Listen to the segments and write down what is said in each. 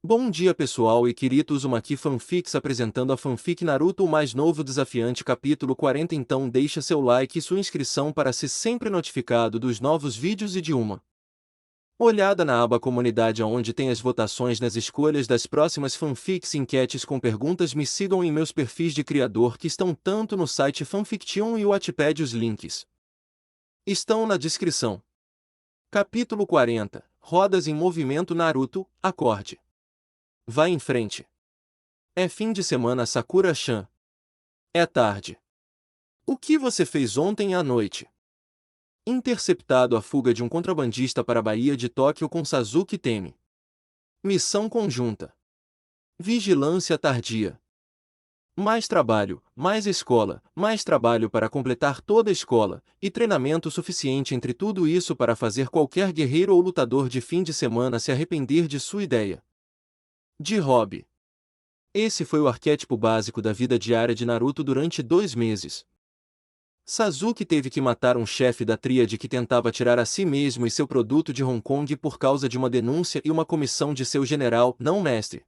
Bom dia pessoal e queridos, Uzumaki Fanfics apresentando a fanfic Naruto o mais novo desafiante capítulo 40. Então deixa seu like e sua inscrição para ser sempre notificado dos novos vídeos e de uma olhada na aba comunidade onde tem as votações nas escolhas das próximas fanfics e enquetes com perguntas. Me sigam em meus perfis de criador que estão tanto no site Fanfiction e o Wattpad, os links estão na descrição. Capítulo 40 Rodas em movimento. Naruto, acorde. Vai em frente. É fim de semana, Sakura-chan. É tarde. O que você fez ontem à noite? Interceptado a fuga de um contrabandista para a Baía de Tóquio com Sasuke Teme. Missão conjunta. Vigilância tardia. Mais trabalho, mais escola, mais trabalho para completar toda a escola, e treinamento suficiente entre tudo isso para fazer qualquer guerreiro ou lutador de fim de semana se arrepender de sua ideia de hobby. Esse foi o arquétipo básico da vida diária de Naruto durante 2 meses. Sasuke teve que matar um chefe da tríade que tentava tirar a si mesmo e seu produto de Hong Kong por causa de uma denúncia e uma comissão de seu general, não mestre.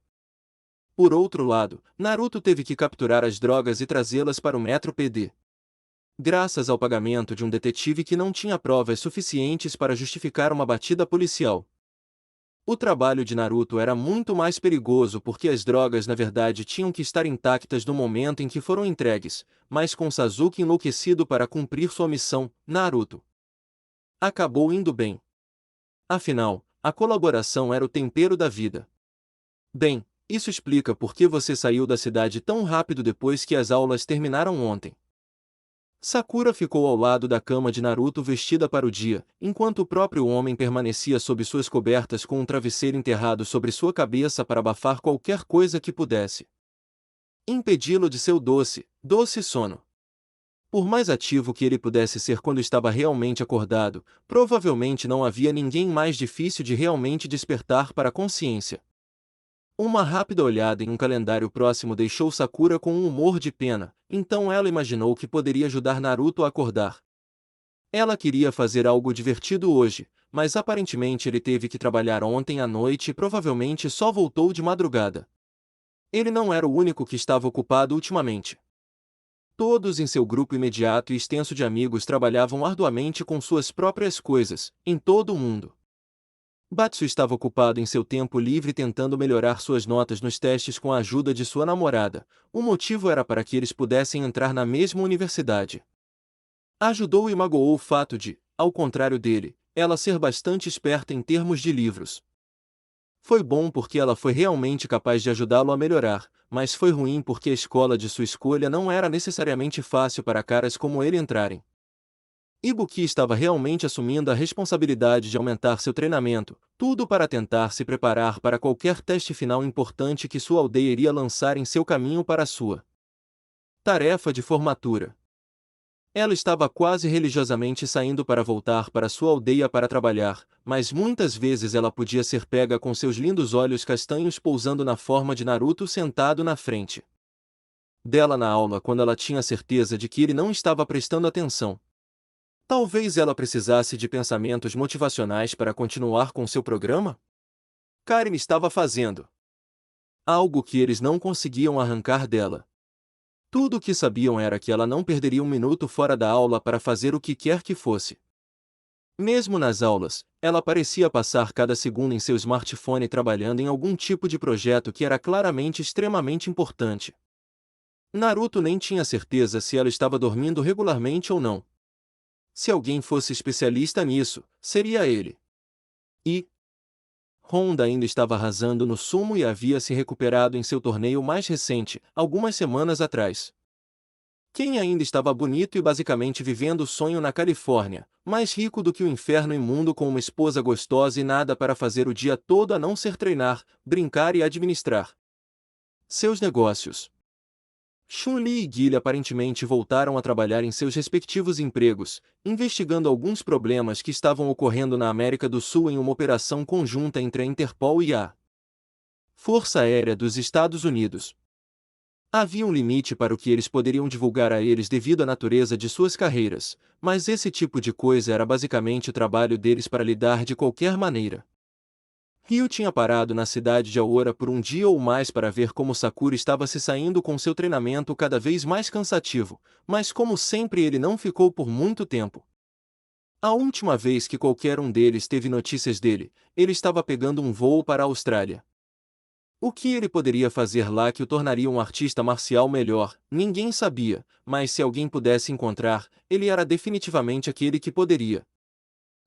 Por outro lado, Naruto teve que capturar as drogas e trazê-las para o Metro PD. Graças ao pagamento de um detetive que não tinha provas suficientes para justificar uma batida policial. O trabalho de Naruto era muito mais perigoso porque as drogas na verdade tinham que estar intactas no momento em que foram entregues, mas com Sasuke enlouquecido para cumprir sua missão, Naruto acabou indo bem. Afinal, a colaboração era o tempero da vida. Bem, isso explica por que você saiu da cidade tão rápido depois que as aulas terminaram ontem. Sakura ficou ao lado da cama de Naruto vestida para o dia, enquanto o próprio homem permanecia sob suas cobertas com um travesseiro enterrado sobre sua cabeça para abafar qualquer coisa que pudesse impedi-lo de seu doce sono. Por mais ativo que ele pudesse ser quando estava realmente acordado, provavelmente não havia ninguém mais difícil de realmente despertar para a consciência. Uma rápida olhada em um calendário próximo deixou Sakura com um humor de pena, então ela imaginou que poderia ajudar Naruto a acordar. Ela queria fazer algo divertido hoje, mas aparentemente ele teve que trabalhar ontem à noite e provavelmente só voltou de madrugada. Ele não era o único que estava ocupado ultimamente. Todos em seu grupo imediato e extenso de amigos trabalhavam arduamente com suas próprias coisas, em todo o mundo. Batsu estava ocupado em seu tempo livre tentando melhorar suas notas nos testes com a ajuda de sua namorada. O motivo era para que eles pudessem entrar na mesma universidade. Ajudou e magoou o fato de, ao contrário dele, ela ser bastante esperta em termos de livros. Foi bom porque ela foi realmente capaz de ajudá-lo a melhorar, mas foi ruim porque a escola de sua escolha não era necessariamente fácil para caras como ele entrarem. Ibuki estava realmente assumindo a responsabilidade de aumentar seu treinamento, tudo para tentar se preparar para qualquer teste final importante que sua aldeia iria lançar em seu caminho para a sua tarefa de formatura. Ela estava quase religiosamente saindo para voltar para sua aldeia para trabalhar, mas muitas vezes ela podia ser pega com seus lindos olhos castanhos pousando na forma de Naruto sentado na frente dela na aula quando ela tinha certeza de que ele não estava prestando atenção. Talvez ela precisasse de pensamentos motivacionais para continuar com seu programa? Karen estava fazendo algo que eles não conseguiam arrancar dela. Tudo o que sabiam era que ela não perderia um minuto fora da aula para fazer o que quer que fosse. Mesmo nas aulas, ela parecia passar cada segundo em seu smartphone trabalhando em algum tipo de projeto que era claramente extremamente importante. Naruto nem tinha certeza se ela estava dormindo regularmente ou não. Se alguém fosse especialista nisso, seria ele. E Honda ainda estava arrasando no sumo e havia se recuperado em seu torneio mais recente, algumas semanas atrás. Ken ainda estava bonito e basicamente vivendo o sonho na Califórnia, mais rico do que o inferno imundo com uma esposa gostosa e nada para fazer o dia todo a não ser treinar, brincar e administrar seus negócios. Chun-Li e Guile aparentemente voltaram a trabalhar em seus respectivos empregos, investigando alguns problemas que estavam ocorrendo na América do Sul em uma operação conjunta entre a Interpol e a Força Aérea dos Estados Unidos. Havia um limite para o que eles poderiam divulgar a eles devido à natureza de suas carreiras, mas esse tipo de coisa era basicamente o trabalho deles para lidar de qualquer maneira. Ryu tinha parado na cidade de Aora por um dia ou mais para ver como Sakura estava se saindo com seu treinamento cada vez mais cansativo, mas como sempre ele não ficou por muito tempo. A última vez que qualquer um deles teve notícias dele, ele estava pegando um voo para a Austrália. O que ele poderia fazer lá que o tornaria um artista marcial melhor, ninguém sabia, mas se alguém pudesse encontrar, ele era definitivamente aquele que poderia.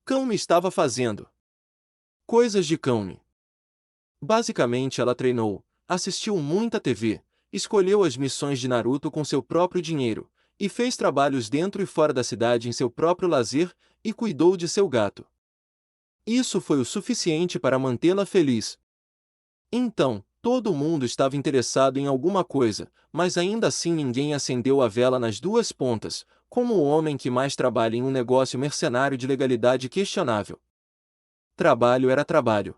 Kaumi estava fazendo coisas de Kaumi. Basicamente ela treinou, assistiu muita TV, escolheu as missões de Naruto com seu próprio dinheiro, e fez trabalhos dentro e fora da cidade em seu próprio lazer, e cuidou de seu gato. Isso foi o suficiente para mantê-la feliz. Então, todo mundo estava interessado em alguma coisa, mas ainda assim ninguém acendeu a vela nas duas pontas, como o homem que mais trabalha em um negócio mercenário de legalidade questionável. Trabalho era trabalho.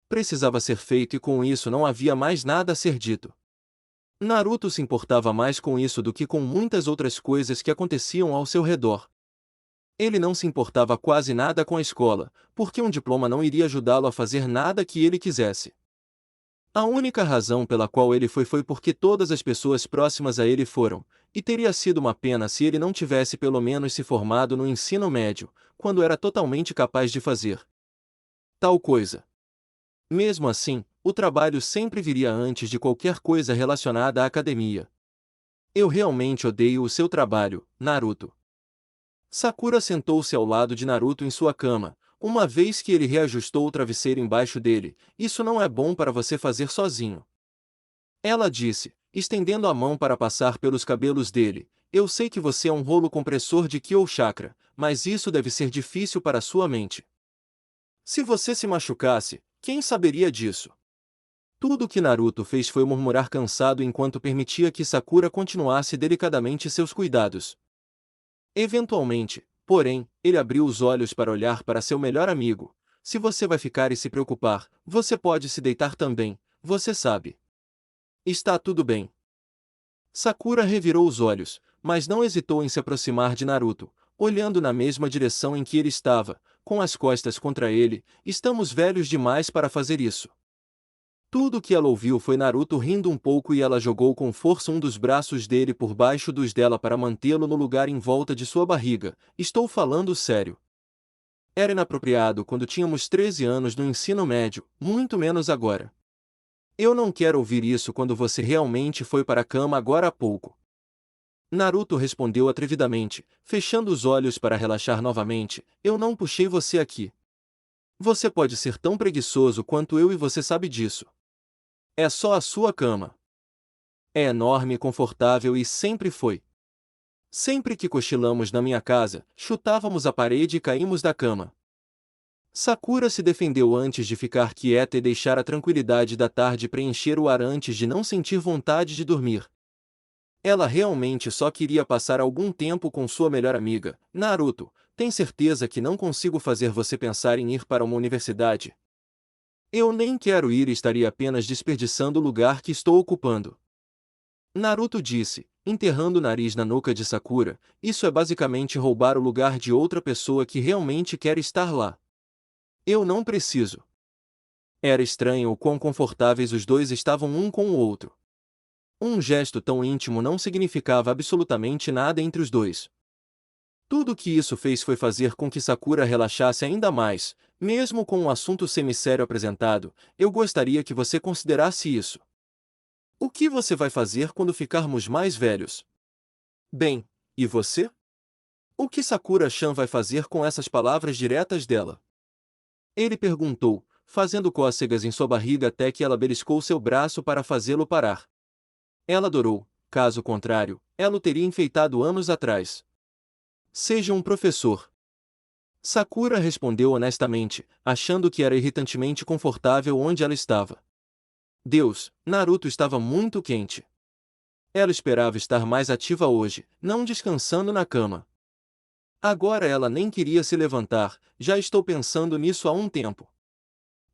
Precisava ser feito e com isso não havia mais nada a ser dito. Naruto se importava mais com isso do que com muitas outras coisas que aconteciam ao seu redor. Ele não se importava quase nada com a escola, porque um diploma não iria ajudá-lo a fazer nada que ele quisesse. A única razão pela qual ele foi porque todas as pessoas próximas a ele foram, e teria sido uma pena se ele não tivesse pelo menos se formado no ensino médio, quando era totalmente capaz de fazer tal coisa. Mesmo assim, o trabalho sempre viria antes de qualquer coisa relacionada à academia. Eu realmente odeio o seu trabalho, Naruto. Sakura sentou-se ao lado de Naruto em sua cama, uma vez que ele reajustou o travesseiro embaixo dele. Isso não é bom para você fazer sozinho. Ela disse, estendendo a mão para passar pelos cabelos dele. Eu sei que você é um rolo compressor de ki ou chakra, mas isso deve ser difícil para sua mente. Se você se machucasse, quem saberia disso? Tudo o que Naruto fez foi murmurar cansado enquanto permitia que Sakura continuasse delicadamente seus cuidados. Eventualmente, porém, ele abriu os olhos para olhar para seu melhor amigo. Se você vai ficar e se preocupar, você pode se deitar também, você sabe. Está tudo bem. Sakura revirou os olhos, mas não hesitou em se aproximar de Naruto, olhando na mesma direção em que ele estava, com as costas contra ele. Estamos velhos demais para fazer isso. Tudo o que ela ouviu foi Naruto rindo um pouco e ela jogou com força um dos braços dele por baixo dos dela para mantê-lo no lugar em volta de sua barriga. Estou falando sério. Era inapropriado quando tínhamos 13 anos no ensino médio, muito menos agora. Eu não quero ouvir isso quando você realmente foi para a cama agora há pouco. Naruto respondeu atrevidamente, fechando os olhos para relaxar novamente. Eu não puxei você aqui. Você pode ser tão preguiçoso quanto eu e você sabe disso. É só a sua cama. É enorme e confortável e sempre foi. Sempre que cochilamos na minha casa, chutávamos a parede e caímos da cama. Sakura se defendeu antes de ficar quieta e deixar a tranquilidade da tarde preencher o ar antes de não sentir vontade de dormir. Ela realmente só queria passar algum tempo com sua melhor amiga. Naruto, tem certeza que não consigo fazer você pensar em ir para uma universidade? Eu nem quero ir e estaria apenas desperdiçando o lugar que estou ocupando. Naruto disse, enterrando o nariz na nuca de Sakura, isso é basicamente roubar o lugar de outra pessoa que realmente quer estar lá. Eu não preciso. Era estranho o quão confortáveis os dois estavam um com o outro. Um gesto tão íntimo não significava absolutamente nada entre os dois. Tudo o que isso fez foi fazer com que Sakura relaxasse ainda mais, mesmo com um assunto semissério apresentado. Eu gostaria que você considerasse isso. O que você vai fazer quando ficarmos mais velhos? Bem, e você? O que Sakura-chan vai fazer com essas palavras diretas dela? Ele perguntou, fazendo cócegas em sua barriga até que ela beliscou seu braço para fazê-lo parar. Ela adorou, caso contrário, ela o teria enfeitado anos atrás. Seja um professor. Sakura respondeu honestamente, achando que era irritantemente confortável onde ela estava. Deus, Naruto estava muito quente. Ela esperava estar mais ativa hoje, não descansando na cama. Agora ela nem queria se levantar, já estou pensando nisso há um tempo.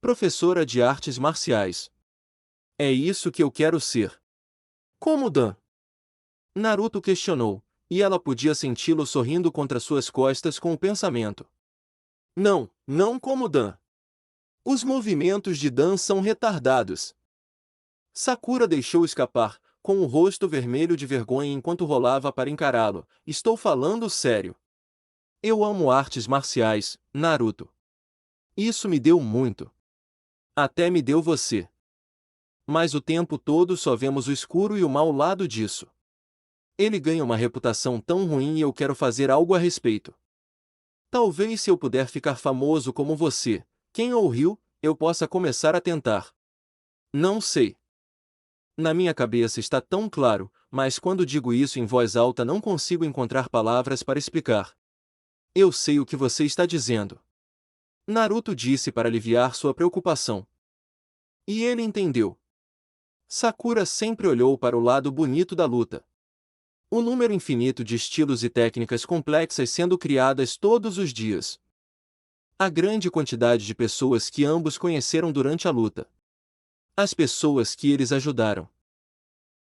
Professora de artes marciais. É isso que eu quero ser. Como Dan? Naruto questionou, e ela podia senti-lo sorrindo contra suas costas com o pensamento. Não, não como Dan. Os movimentos de Dan são retardados. Sakura deixou escapar, com o rosto vermelho de vergonha enquanto rolava para encará-lo. Estou falando sério. Eu amo artes marciais, Naruto. Isso me deu muito. Até me deu você. Mas o tempo todo só vemos o escuro e o mau lado disso. Ele ganha uma reputação tão ruim e eu quero fazer algo a respeito. Talvez se eu puder ficar famoso como você, Ken ou Ryu, eu possa começar a tentar. Não sei. Na minha cabeça está tão claro, mas quando digo isso em voz alta não consigo encontrar palavras para explicar. Eu sei o que você está dizendo. Naruto disse para aliviar sua preocupação. E ele entendeu. Sakura sempre olhou para o lado bonito da luta. O número infinito de estilos e técnicas complexas sendo criadas todos os dias. A grande quantidade de pessoas que ambos conheceram durante a luta. As pessoas que eles ajudaram.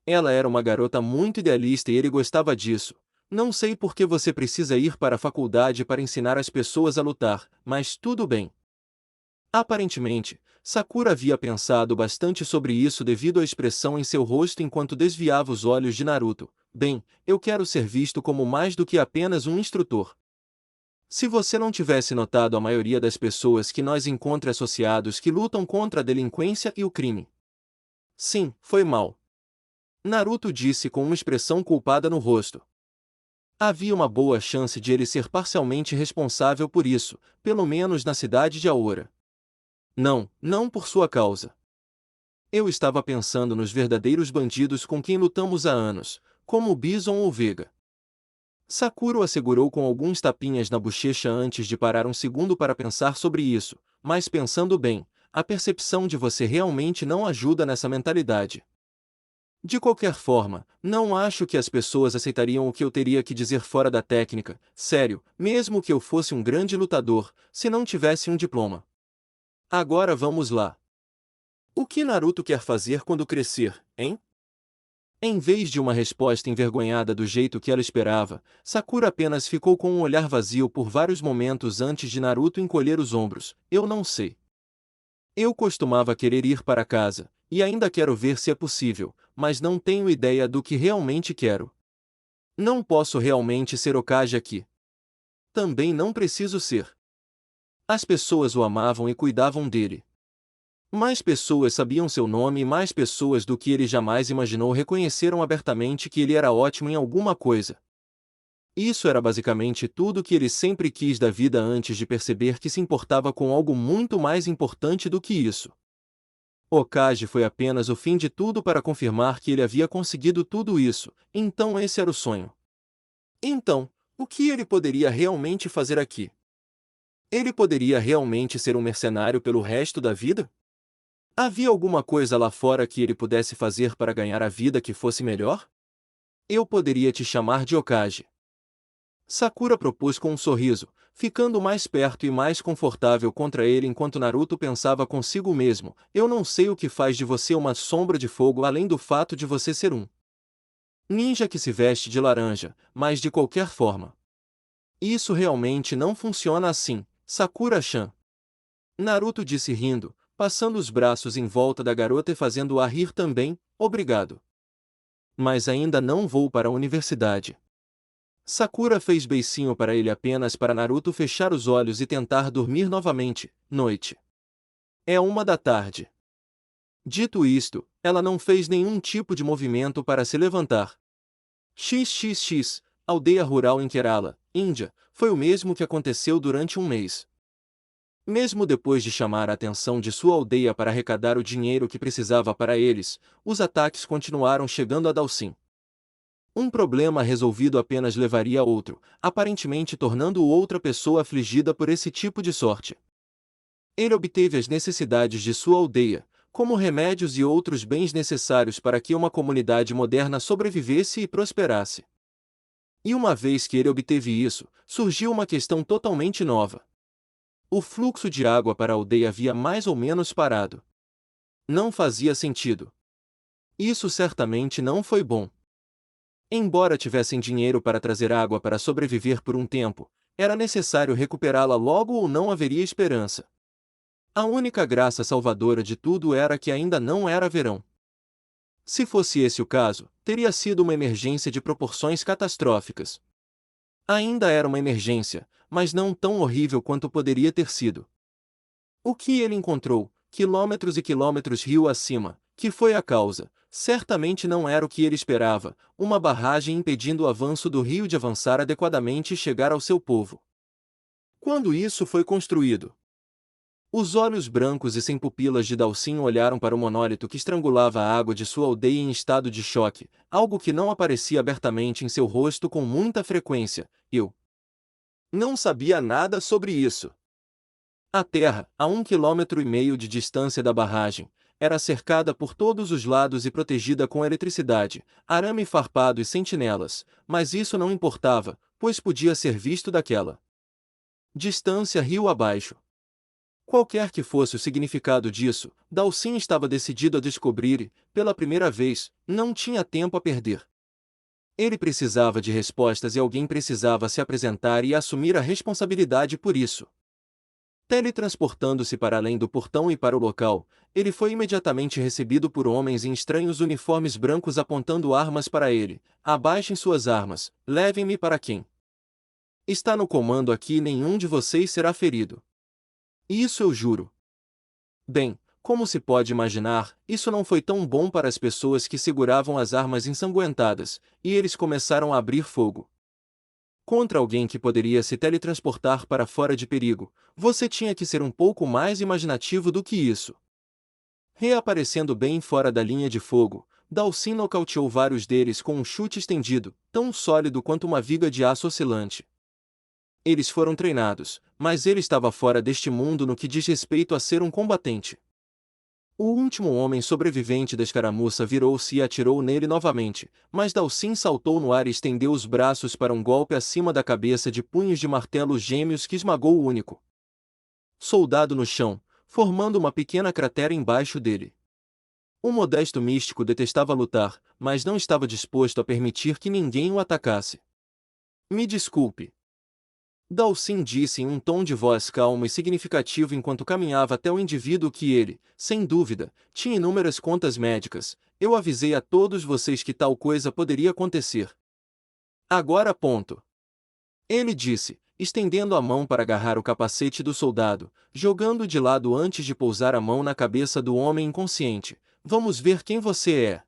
Ela era uma garota muito idealista e ele gostava disso. Não sei por que você precisa ir para a faculdade para ensinar as pessoas a lutar, mas tudo bem. Aparentemente, Sakura havia pensado bastante sobre isso devido à expressão em seu rosto enquanto desviava os olhos de Naruto. Bem, eu quero ser visto como mais do que apenas um instrutor. Se você não tivesse notado a maioria das pessoas que nós encontra associados que lutam contra a delinquência e o crime. Sim, foi mal. Naruto disse com uma expressão culpada no rosto. Havia uma boa chance de ele ser parcialmente responsável por isso, pelo menos na cidade de Aora. Não, não por sua causa. Eu estava pensando nos verdadeiros bandidos com quem lutamos há anos, como o Bison ou Vega. Sakura o assegurou com alguns tapinhas na bochecha antes de parar um segundo para pensar sobre isso, mas pensando bem, a percepção de você realmente não ajuda nessa mentalidade. De qualquer forma, não acho que as pessoas aceitariam o que eu teria que dizer fora da técnica, sério, mesmo que eu fosse um grande lutador, se não tivesse um diploma. Agora vamos lá. O que Naruto quer fazer quando crescer, hein? Em vez de uma resposta envergonhada do jeito que ela esperava, Sakura apenas ficou com um olhar vazio por vários momentos antes de Naruto encolher os ombros. Eu não sei. Eu costumava querer ir para casa, e ainda quero ver se é possível, mas não tenho ideia do que realmente quero. Não posso realmente ser Hokage aqui. Também não preciso ser. As pessoas o amavam e cuidavam dele. Mais pessoas sabiam seu nome e mais pessoas do que ele jamais imaginou reconheceram abertamente que ele era ótimo em alguma coisa. Isso era basicamente tudo que ele sempre quis da vida antes de perceber que se importava com algo muito mais importante do que isso. Hokage foi apenas o fim de tudo para confirmar que ele havia conseguido tudo isso, então esse era o sonho. Então, o que ele poderia realmente fazer aqui? Ele poderia realmente ser um mercenário pelo resto da vida? Havia alguma coisa lá fora que ele pudesse fazer para ganhar a vida que fosse melhor? Eu poderia te chamar de Hokage. Sakura propôs com um sorriso, ficando mais perto e mais confortável contra ele enquanto Naruto pensava consigo mesmo, eu não sei o que faz de você uma sombra de fogo além do fato de você ser um ninja que se veste de laranja, mas de qualquer forma. Isso realmente não funciona assim, Sakura-chan. Naruto disse rindo, passando os braços em volta da garota e fazendo-a rir também, obrigado. Mas ainda não vou para a universidade. Sakura fez beicinho para ele apenas para Naruto fechar os olhos e tentar dormir novamente. Noite. É 1 da tarde. Dito isto, ela não fez nenhum tipo de movimento para se levantar. XXX, aldeia rural em Kerala, Índia, foi o mesmo que aconteceu durante um mês. Mesmo depois de chamar a atenção de sua aldeia para arrecadar o dinheiro que precisava para eles, os ataques continuaram chegando a Dalsim. Um problema resolvido apenas levaria a outro, aparentemente tornando-o outra pessoa afligida por esse tipo de sorte. Ele obteve as necessidades de sua aldeia, como remédios e outros bens necessários para que uma comunidade moderna sobrevivesse e prosperasse. E uma vez que ele obteve isso, surgiu uma questão totalmente nova. O fluxo de água para a aldeia havia mais ou menos parado. Não fazia sentido. Isso certamente não foi bom. Embora tivessem dinheiro para trazer água para sobreviver por um tempo, era necessário recuperá-la logo ou não haveria esperança. A única graça salvadora de tudo era que ainda não era verão. Se fosse esse o caso, teria sido uma emergência de proporções catastróficas. Ainda era uma emergência, mas não tão horrível quanto poderia ter sido. O que ele encontrou, quilômetros e quilômetros rio acima, que foi a causa, certamente não era o que ele esperava, uma barragem impedindo o avanço do rio de avançar adequadamente e chegar ao seu povo. Quando isso foi construído? Os olhos brancos e sem pupilas de Dalcin olharam para o monólito que estrangulava a água de sua aldeia em estado de choque, algo que não aparecia abertamente em seu rosto com muita frequência. Eu não sabia nada sobre isso. A terra, a 1,5 km de distância da barragem, era cercada por todos os lados e protegida com eletricidade, arame farpado e sentinelas, mas isso não importava, pois podia ser visto daquela distância rio abaixo. Qualquer que fosse o significado disso, Dalcin estava decidido a descobrir e, pela primeira vez, não tinha tempo a perder. Ele precisava de respostas e alguém precisava se apresentar e assumir a responsabilidade por isso. Teletransportando-se para além do portão e para o local, ele foi imediatamente recebido por homens em estranhos uniformes brancos apontando armas para ele. Abaixem suas armas, levem-me para quem está no comando aqui e nenhum de vocês será ferido. Isso eu juro. Bem, como se pode imaginar, isso não foi tão bom para as pessoas que seguravam as armas ensanguentadas, e eles começaram a abrir fogo. Contra alguém que poderia se teletransportar para fora de perigo, você tinha que ser um pouco mais imaginativo do que isso. Reaparecendo bem fora da linha de fogo, Dalcin nocauteou vários deles com um chute estendido, tão sólido quanto uma viga de aço oscilante. Eles foram treinados, mas ele estava fora deste mundo no que diz respeito a ser um combatente. O último homem sobrevivente da escaramuça virou-se e atirou nele novamente, mas Dalcin saltou no ar e estendeu os braços para um golpe acima da cabeça de punhos de martelo gêmeos que esmagou o único soldado no chão, formando uma pequena cratera embaixo dele. O modesto místico detestava lutar, mas não estava disposto a permitir que ninguém o atacasse. Me desculpe. Dalcin disse em um tom de voz calmo e significativo enquanto caminhava até o indivíduo que ele, sem dúvida, tinha inúmeras contas médicas. Eu avisei a todos vocês que tal coisa poderia acontecer. Agora ponto. Ele disse, estendendo a mão para agarrar o capacete do soldado, jogando de lado antes de pousar a mão na cabeça do homem inconsciente. Vamos ver quem você é.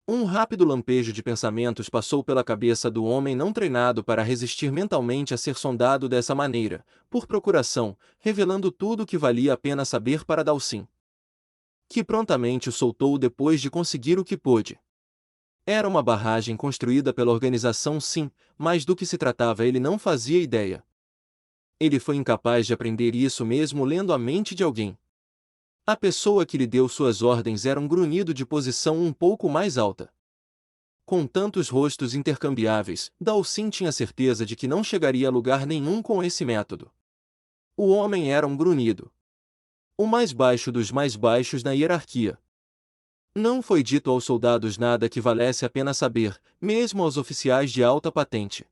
Um rápido lampejo de pensamentos passou pela cabeça do homem não treinado para resistir mentalmente a ser sondado dessa maneira, por procuração, revelando tudo o que valia a pena saber para Dalcin, que prontamente o soltou depois de conseguir o que pôde. Era uma barragem construída pela organização sim, mas do que se tratava ele não fazia ideia. Ele foi incapaz de aprender isso mesmo lendo a mente de alguém. A pessoa que lhe deu suas ordens era um grunhido de posição um pouco mais alta. Com tantos rostos intercambiáveis, Dalcin tinha certeza de que não chegaria a lugar nenhum com esse método. O homem era um grunhido. O mais baixo dos mais baixos na hierarquia. Não foi dito aos soldados nada que valesse a pena saber, mesmo aos oficiais de alta patente.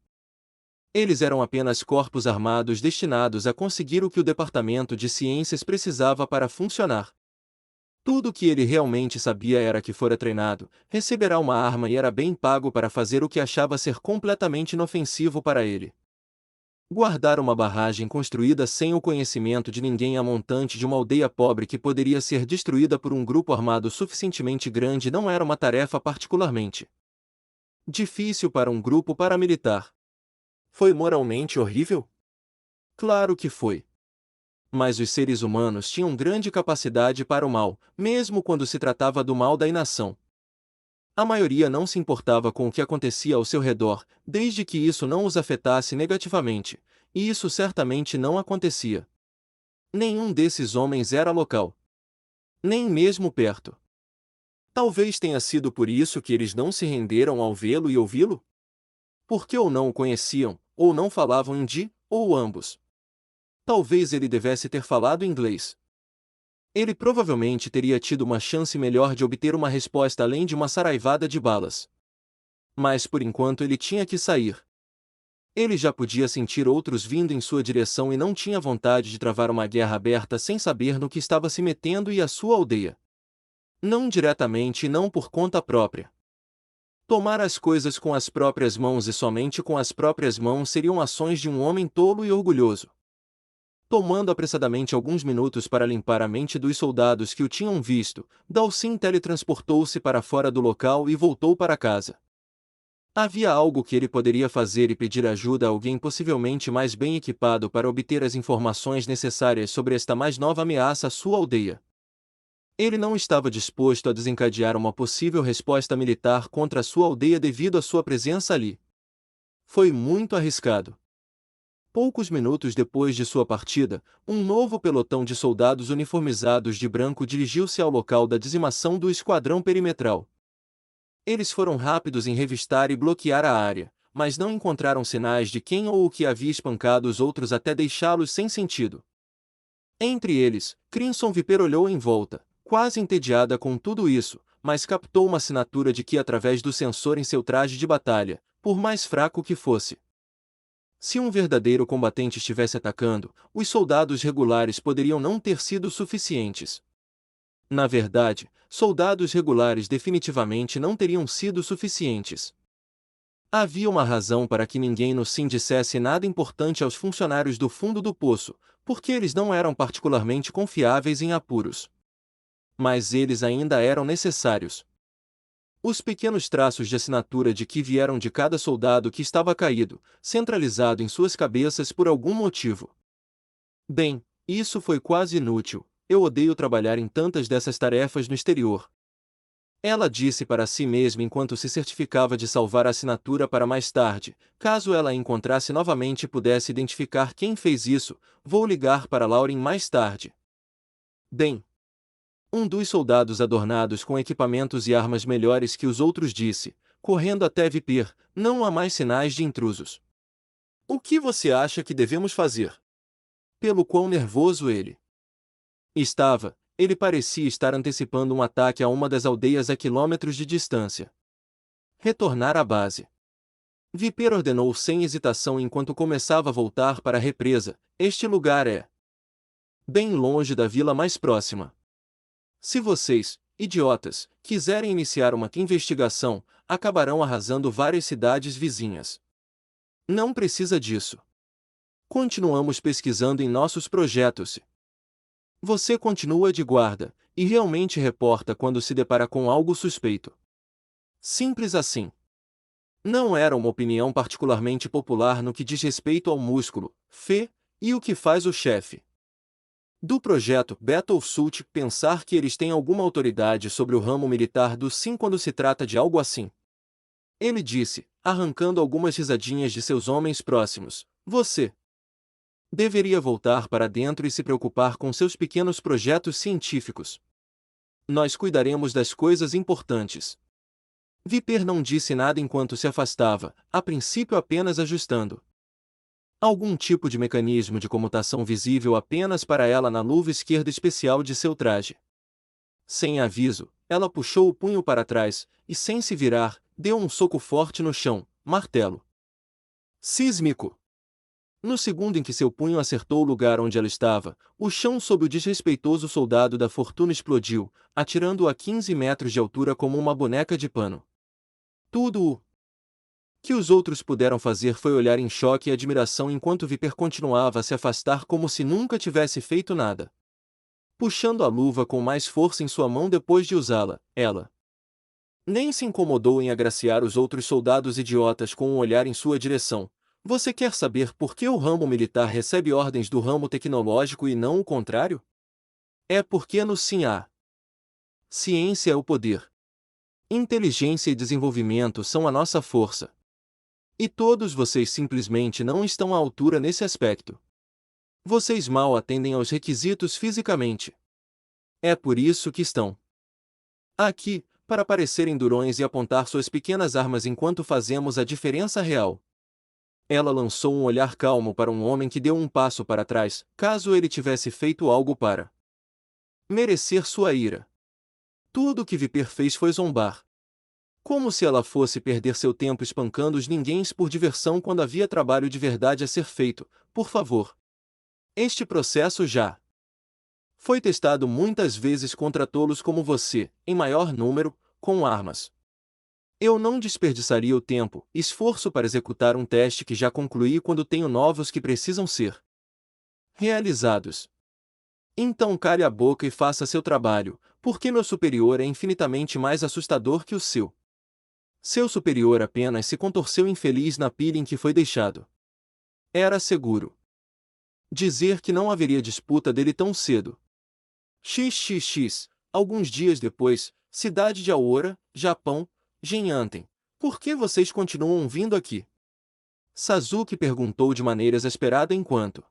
Eles eram apenas corpos armados destinados a conseguir o que o Departamento de Ciências precisava para funcionar. Tudo o que ele realmente sabia era que fora treinado, receberá uma arma e era bem pago para fazer o que achava ser completamente inofensivo para ele. Guardar uma barragem construída sem o conhecimento de ninguém a montante de uma aldeia pobre que poderia ser destruída por um grupo armado suficientemente grande não era uma tarefa particularmente difícil para um grupo paramilitar. Foi moralmente horrível? Claro que foi. Mas os seres humanos tinham grande capacidade para o mal, mesmo quando se tratava do mal da inação. A maioria não se importava com o que acontecia ao seu redor, desde que isso não os afetasse negativamente, e isso certamente não acontecia. Nenhum desses homens era local. Nem mesmo perto. Talvez tenha sido por isso que eles não se renderam ao vê-lo e ouvi-lo? Porque ou não o conheciam, ou não falavam hindi, ou ambos. Talvez ele devesse ter falado inglês. Ele provavelmente teria tido uma chance melhor de obter uma resposta além de uma saraivada de balas. Mas por enquanto ele tinha que sair. Ele já podia sentir outros vindo em sua direção e não tinha vontade de travar uma guerra aberta sem saber no que estava se metendo e a sua aldeia. Não diretamente e não por conta própria. Tomar as coisas com as próprias mãos e somente com as próprias mãos seriam ações de um homem tolo e orgulhoso. Tomando apressadamente alguns minutos para limpar a mente dos soldados que o tinham visto, Dalsin teletransportou-se para fora do local e voltou para casa. Havia algo que ele poderia fazer e pedir ajuda a alguém possivelmente mais bem equipado para obter as informações necessárias sobre esta mais nova ameaça à sua aldeia. Ele não estava disposto a desencadear uma possível resposta militar contra a sua aldeia devido à sua presença ali. Foi muito arriscado. Poucos minutos depois de sua partida, um novo pelotão de soldados uniformizados de branco dirigiu-se ao local da dizimação do esquadrão perimetral. Eles foram rápidos em revistar e bloquear a área, mas não encontraram sinais de quem ou o que havia espancado os outros até deixá-los sem sentido. Entre eles, Crimson Viper olhou em volta, quase entediada com tudo isso, mas captou uma assinatura de que através do sensor em seu traje de batalha, por mais fraco que fosse. Se um verdadeiro combatente estivesse atacando, os soldados regulares poderiam não ter sido suficientes. Na verdade, soldados regulares definitivamente não teriam sido suficientes. Havia uma razão para que ninguém no SIM dissesse nada importante aos funcionários do fundo do poço, porque eles não eram particularmente confiáveis em apuros. Mas eles ainda eram necessários. Os pequenos traços de assinatura de que vieram de cada soldado que estava caído, centralizado em suas cabeças por algum motivo. Bem, isso foi quase inútil, eu odeio trabalhar em tantas dessas tarefas no exterior. Ela disse para si mesma enquanto se certificava de salvar a assinatura para mais tarde, caso ela a encontrasse novamente e pudesse identificar quem fez isso, vou ligar para Lauren mais tarde. Bem. Um dos soldados adornados com equipamentos e armas melhores que os outros disse, correndo até Viper, não há mais sinais de intrusos. O que você acha que devemos fazer? Pelo quão nervoso ele estava, ele parecia estar antecipando um ataque a uma das aldeias a quilômetros de distância. Retornar à base. Viper ordenou sem hesitação enquanto começava a voltar para a represa, este lugar é bem longe da vila mais próxima. Se vocês, idiotas, quiserem iniciar uma investigação, acabarão arrasando várias cidades vizinhas. Não precisa disso. Continuamos pesquisando em nossos projetos. Você continua de guarda, e realmente reporta quando se depara com algo suspeito. Simples assim. Não era uma opinião particularmente popular no que diz respeito ao músculo, fé, e o que faz o chefe do projeto Battlesuit pensar que eles têm alguma autoridade sobre o ramo militar do SIM quando se trata de algo assim. Ele disse, arrancando algumas risadinhas de seus homens próximos, você deveria voltar para dentro e se preocupar com seus pequenos projetos científicos. Nós cuidaremos das coisas importantes. Viper não disse nada enquanto se afastava, a princípio apenas ajustando algum tipo de mecanismo de comutação visível apenas para ela na luva esquerda especial de seu traje. Sem aviso, ela puxou o punho para trás, e sem se virar, deu um soco forte no chão, martelo sísmico. No segundo em que seu punho acertou o lugar onde ela estava, o chão sob o desrespeitoso soldado da fortuna explodiu, atirando-o a 15 metros de altura como uma boneca de pano. Tudo o que os outros puderam fazer foi olhar em choque e admiração enquanto Viper continuava a se afastar como se nunca tivesse feito nada. Puxando a luva com mais força em sua mão depois de usá-la, ela nem se incomodou em agraciar os outros soldados idiotas com um olhar em sua direção. Você quer saber por que o ramo militar recebe ordens do ramo tecnológico e não o contrário? É porque no SIM a ciência é o poder. Inteligência e desenvolvimento são a nossa força. E todos vocês simplesmente não estão à altura nesse aspecto. Vocês mal atendem aos requisitos fisicamente. É por isso que estão aqui, para parecerem durões e apontar suas pequenas armas enquanto fazemos a diferença real. Ela lançou um olhar calmo para um homem que deu um passo para trás, caso ele tivesse feito algo para merecer sua ira. Tudo o que Viper fez foi zombar. Como se ela fosse perder seu tempo espancando os ninguéms por diversão quando havia trabalho de verdade a ser feito, por favor. Este processo já foi testado muitas vezes contra tolos como você, em maior número, com armas. Eu não desperdiçaria o tempo e esforço para executar um teste que já concluí quando tenho novos que precisam ser realizados. Então cale a boca e faça seu trabalho, porque meu superior é infinitamente mais assustador que o seu. Seu superior apenas se contorceu infeliz na pilha em que foi deixado. Era seguro dizer que não haveria disputa dele tão cedo. XXX, alguns dias depois, cidade de Aora, Japão, Genyanten. Por que vocês continuam vindo aqui? Sasuke perguntou de maneira exasperada enquanto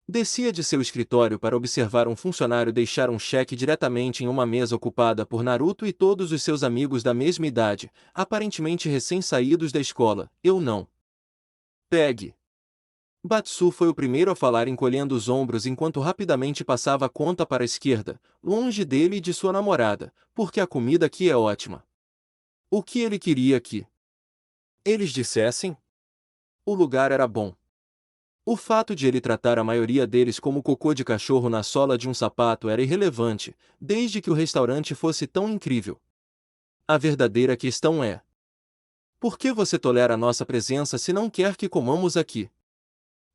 descia de seu escritório para observar um funcionário deixar um cheque diretamente em uma mesa ocupada por Naruto e todos os seus amigos da mesma idade, aparentemente recém-saídos da escola. Eu não. Pegue. Batsu foi o primeiro a falar encolhendo os ombros enquanto rapidamente passava a conta para a esquerda, longe dele e de sua namorada, porque a comida aqui é ótima. O que ele queria que eles dissessem? O lugar era bom. O fato de ele tratar a maioria deles como cocô de cachorro na sola de um sapato era irrelevante, desde que o restaurante fosse tão incrível. A verdadeira questão é: por que você tolera nossa presença se não quer que comamos aqui?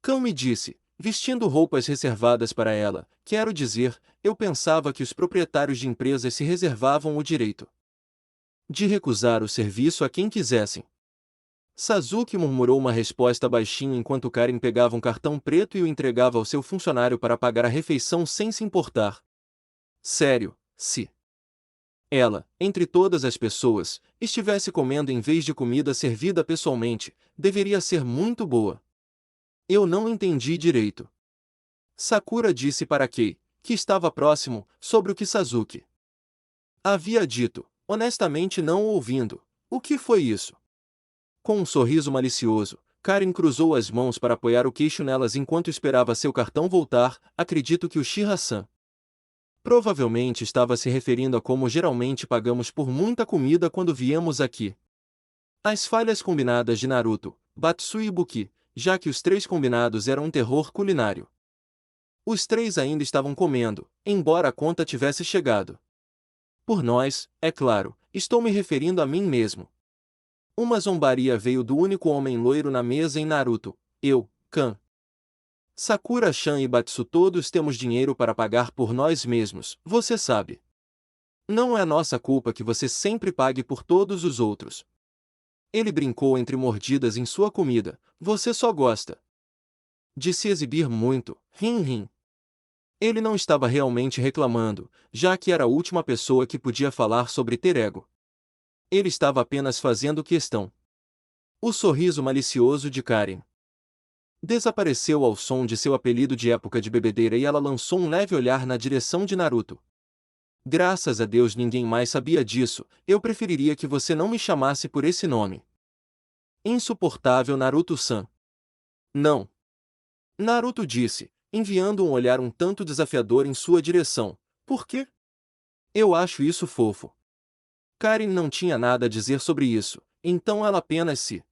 Cão me disse, vestindo roupas reservadas para ela, quero dizer, eu pensava que os proprietários de empresas se reservavam o direito de recusar o serviço a quem quisessem. Sasuke murmurou uma resposta baixinho enquanto Karen pegava um cartão preto e o entregava ao seu funcionário para pagar a refeição sem se importar. Sério, se ela, entre todas as pessoas, estivesse comendo em vez de comida servida pessoalmente, deveria ser muito boa. Eu não entendi direito. Sakura disse para Kei, que estava próximo, sobre o que Sasuke havia dito, honestamente não ouvindo. O que foi isso? Com um sorriso malicioso, Karen cruzou as mãos para apoiar o queixo nelas enquanto esperava seu cartão voltar. Acredito que o Shira-san provavelmente estava se referindo a como geralmente pagamos por muita comida quando viemos aqui. As falhas combinadas de Naruto, Batsu e Ibuki, já que os três combinados eram um terror culinário. Os três ainda estavam comendo, embora a conta tivesse chegado. Por nós, é claro, estou me referindo a mim mesmo. Uma zombaria veio do único homem loiro na mesa em Naruto, eu, Kan. Sakura-chan e Batsu todos temos dinheiro para pagar por nós mesmos, você sabe. Não é nossa culpa que você sempre pague por todos os outros. Ele brincou entre mordidas em sua comida, você só gosta de se exibir muito, rim. Ele não estava realmente reclamando, já que era a última pessoa que podia falar sobre ter ego. Ele estava apenas fazendo questão. O sorriso malicioso de Karen desapareceu ao som de seu apelido de época de bebedeira e ela lançou um leve olhar na direção de Naruto. Graças a Deus ninguém mais sabia disso, eu preferiria que você não me chamasse por esse nome. Insuportável Naruto-san. Não. Naruto disse, enviando um olhar um tanto desafiador em sua direção. Por quê? Eu acho isso fofo. Karen não tinha nada a dizer sobre isso, então ela apenas se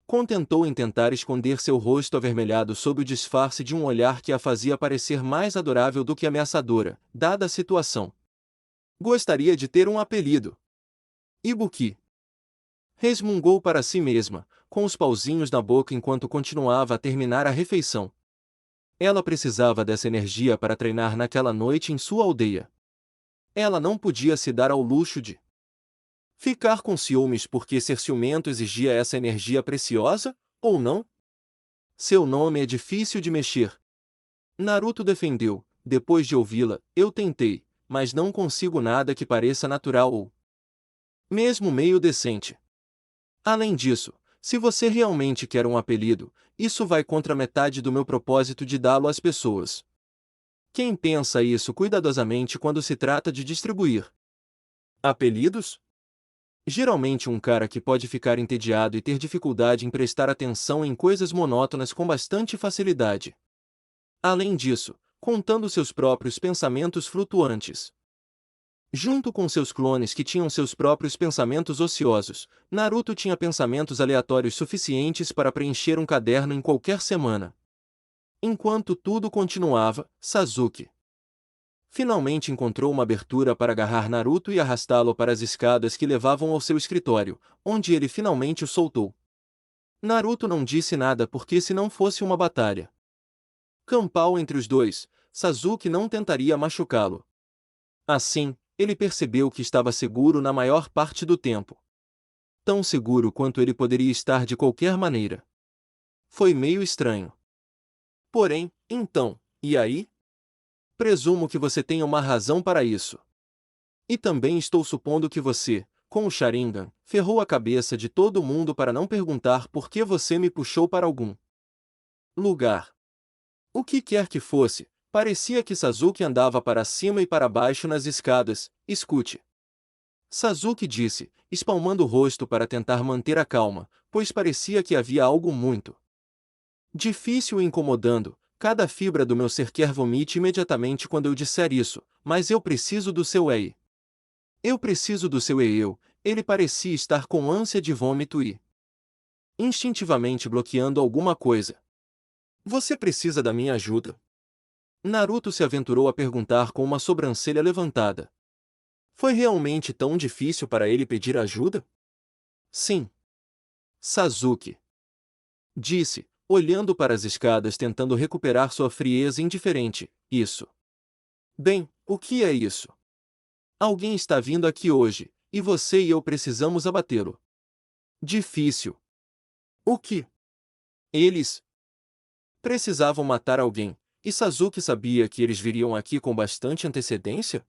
contentou em tentar esconder seu rosto avermelhado sob o disfarce de um olhar que a fazia parecer mais adorável do que ameaçadora, dada a situação. Gostaria de ter um apelido. Ibuki. Resmungou para si mesma, com os pauzinhos na boca enquanto continuava a terminar a refeição. Ela precisava dessa energia para treinar naquela noite em sua aldeia. Ela não podia se dar ao luxo de ficar com ciúmes porque ser ciumento exigia essa energia preciosa, ou não? Seu nome é difícil de mexer. Naruto defendeu, depois de ouvi-la, eu tentei, mas não consigo nada que pareça natural ou mesmo meio decente. Além disso, se você realmente quer um apelido, isso vai contra metade do meu propósito de dá-lo às pessoas. Quem pensa isso cuidadosamente quando se trata de distribuir apelidos? Geralmente um cara que pode ficar entediado e ter dificuldade em prestar atenção em coisas monótonas com bastante facilidade. Além disso, contando seus próprios pensamentos flutuantes. Junto com seus clones que tinham seus próprios pensamentos ociosos, Naruto tinha pensamentos aleatórios suficientes para preencher um caderno em qualquer semana. Enquanto tudo continuava, Sasuke finalmente encontrou uma abertura para agarrar Naruto e arrastá-lo para as escadas que levavam ao seu escritório, onde ele finalmente o soltou. Naruto não disse nada porque se não fosse uma batalha campal entre os dois, Sasuke não tentaria machucá-lo. Assim, ele percebeu que estava seguro na maior parte do tempo. Tão seguro quanto ele poderia estar de qualquer maneira. Foi meio estranho. Porém, então, e aí? Presumo que você tenha uma razão para isso. E também estou supondo que você, com o Sharingan, ferrou a cabeça de todo mundo para não perguntar por que você me puxou para algum lugar. O que quer que fosse, parecia que Sasuke andava para cima e para baixo nas escadas. Escute. Sasuke disse, espalmando o rosto para tentar manter a calma, pois parecia que havia algo muito difícil e incomodando. Cada fibra do meu ser quer vomite imediatamente quando eu disser isso, mas eu preciso do seu ei. Eu preciso do seu ei. Ele parecia estar com ânsia de vômito e instintivamente bloqueando alguma coisa. Você precisa da minha ajuda? Naruto se aventurou a perguntar com uma sobrancelha levantada. Foi realmente tão difícil para ele pedir ajuda? Sim. Sasuke disse, olhando para as escadas tentando recuperar sua frieza indiferente. Isso. Bem, o que é isso? Alguém está vindo aqui hoje, e você e eu precisamos abatê-lo. Difícil. O que? Eles precisavam matar alguém, e Sasuke sabia que eles viriam aqui com bastante antecedência?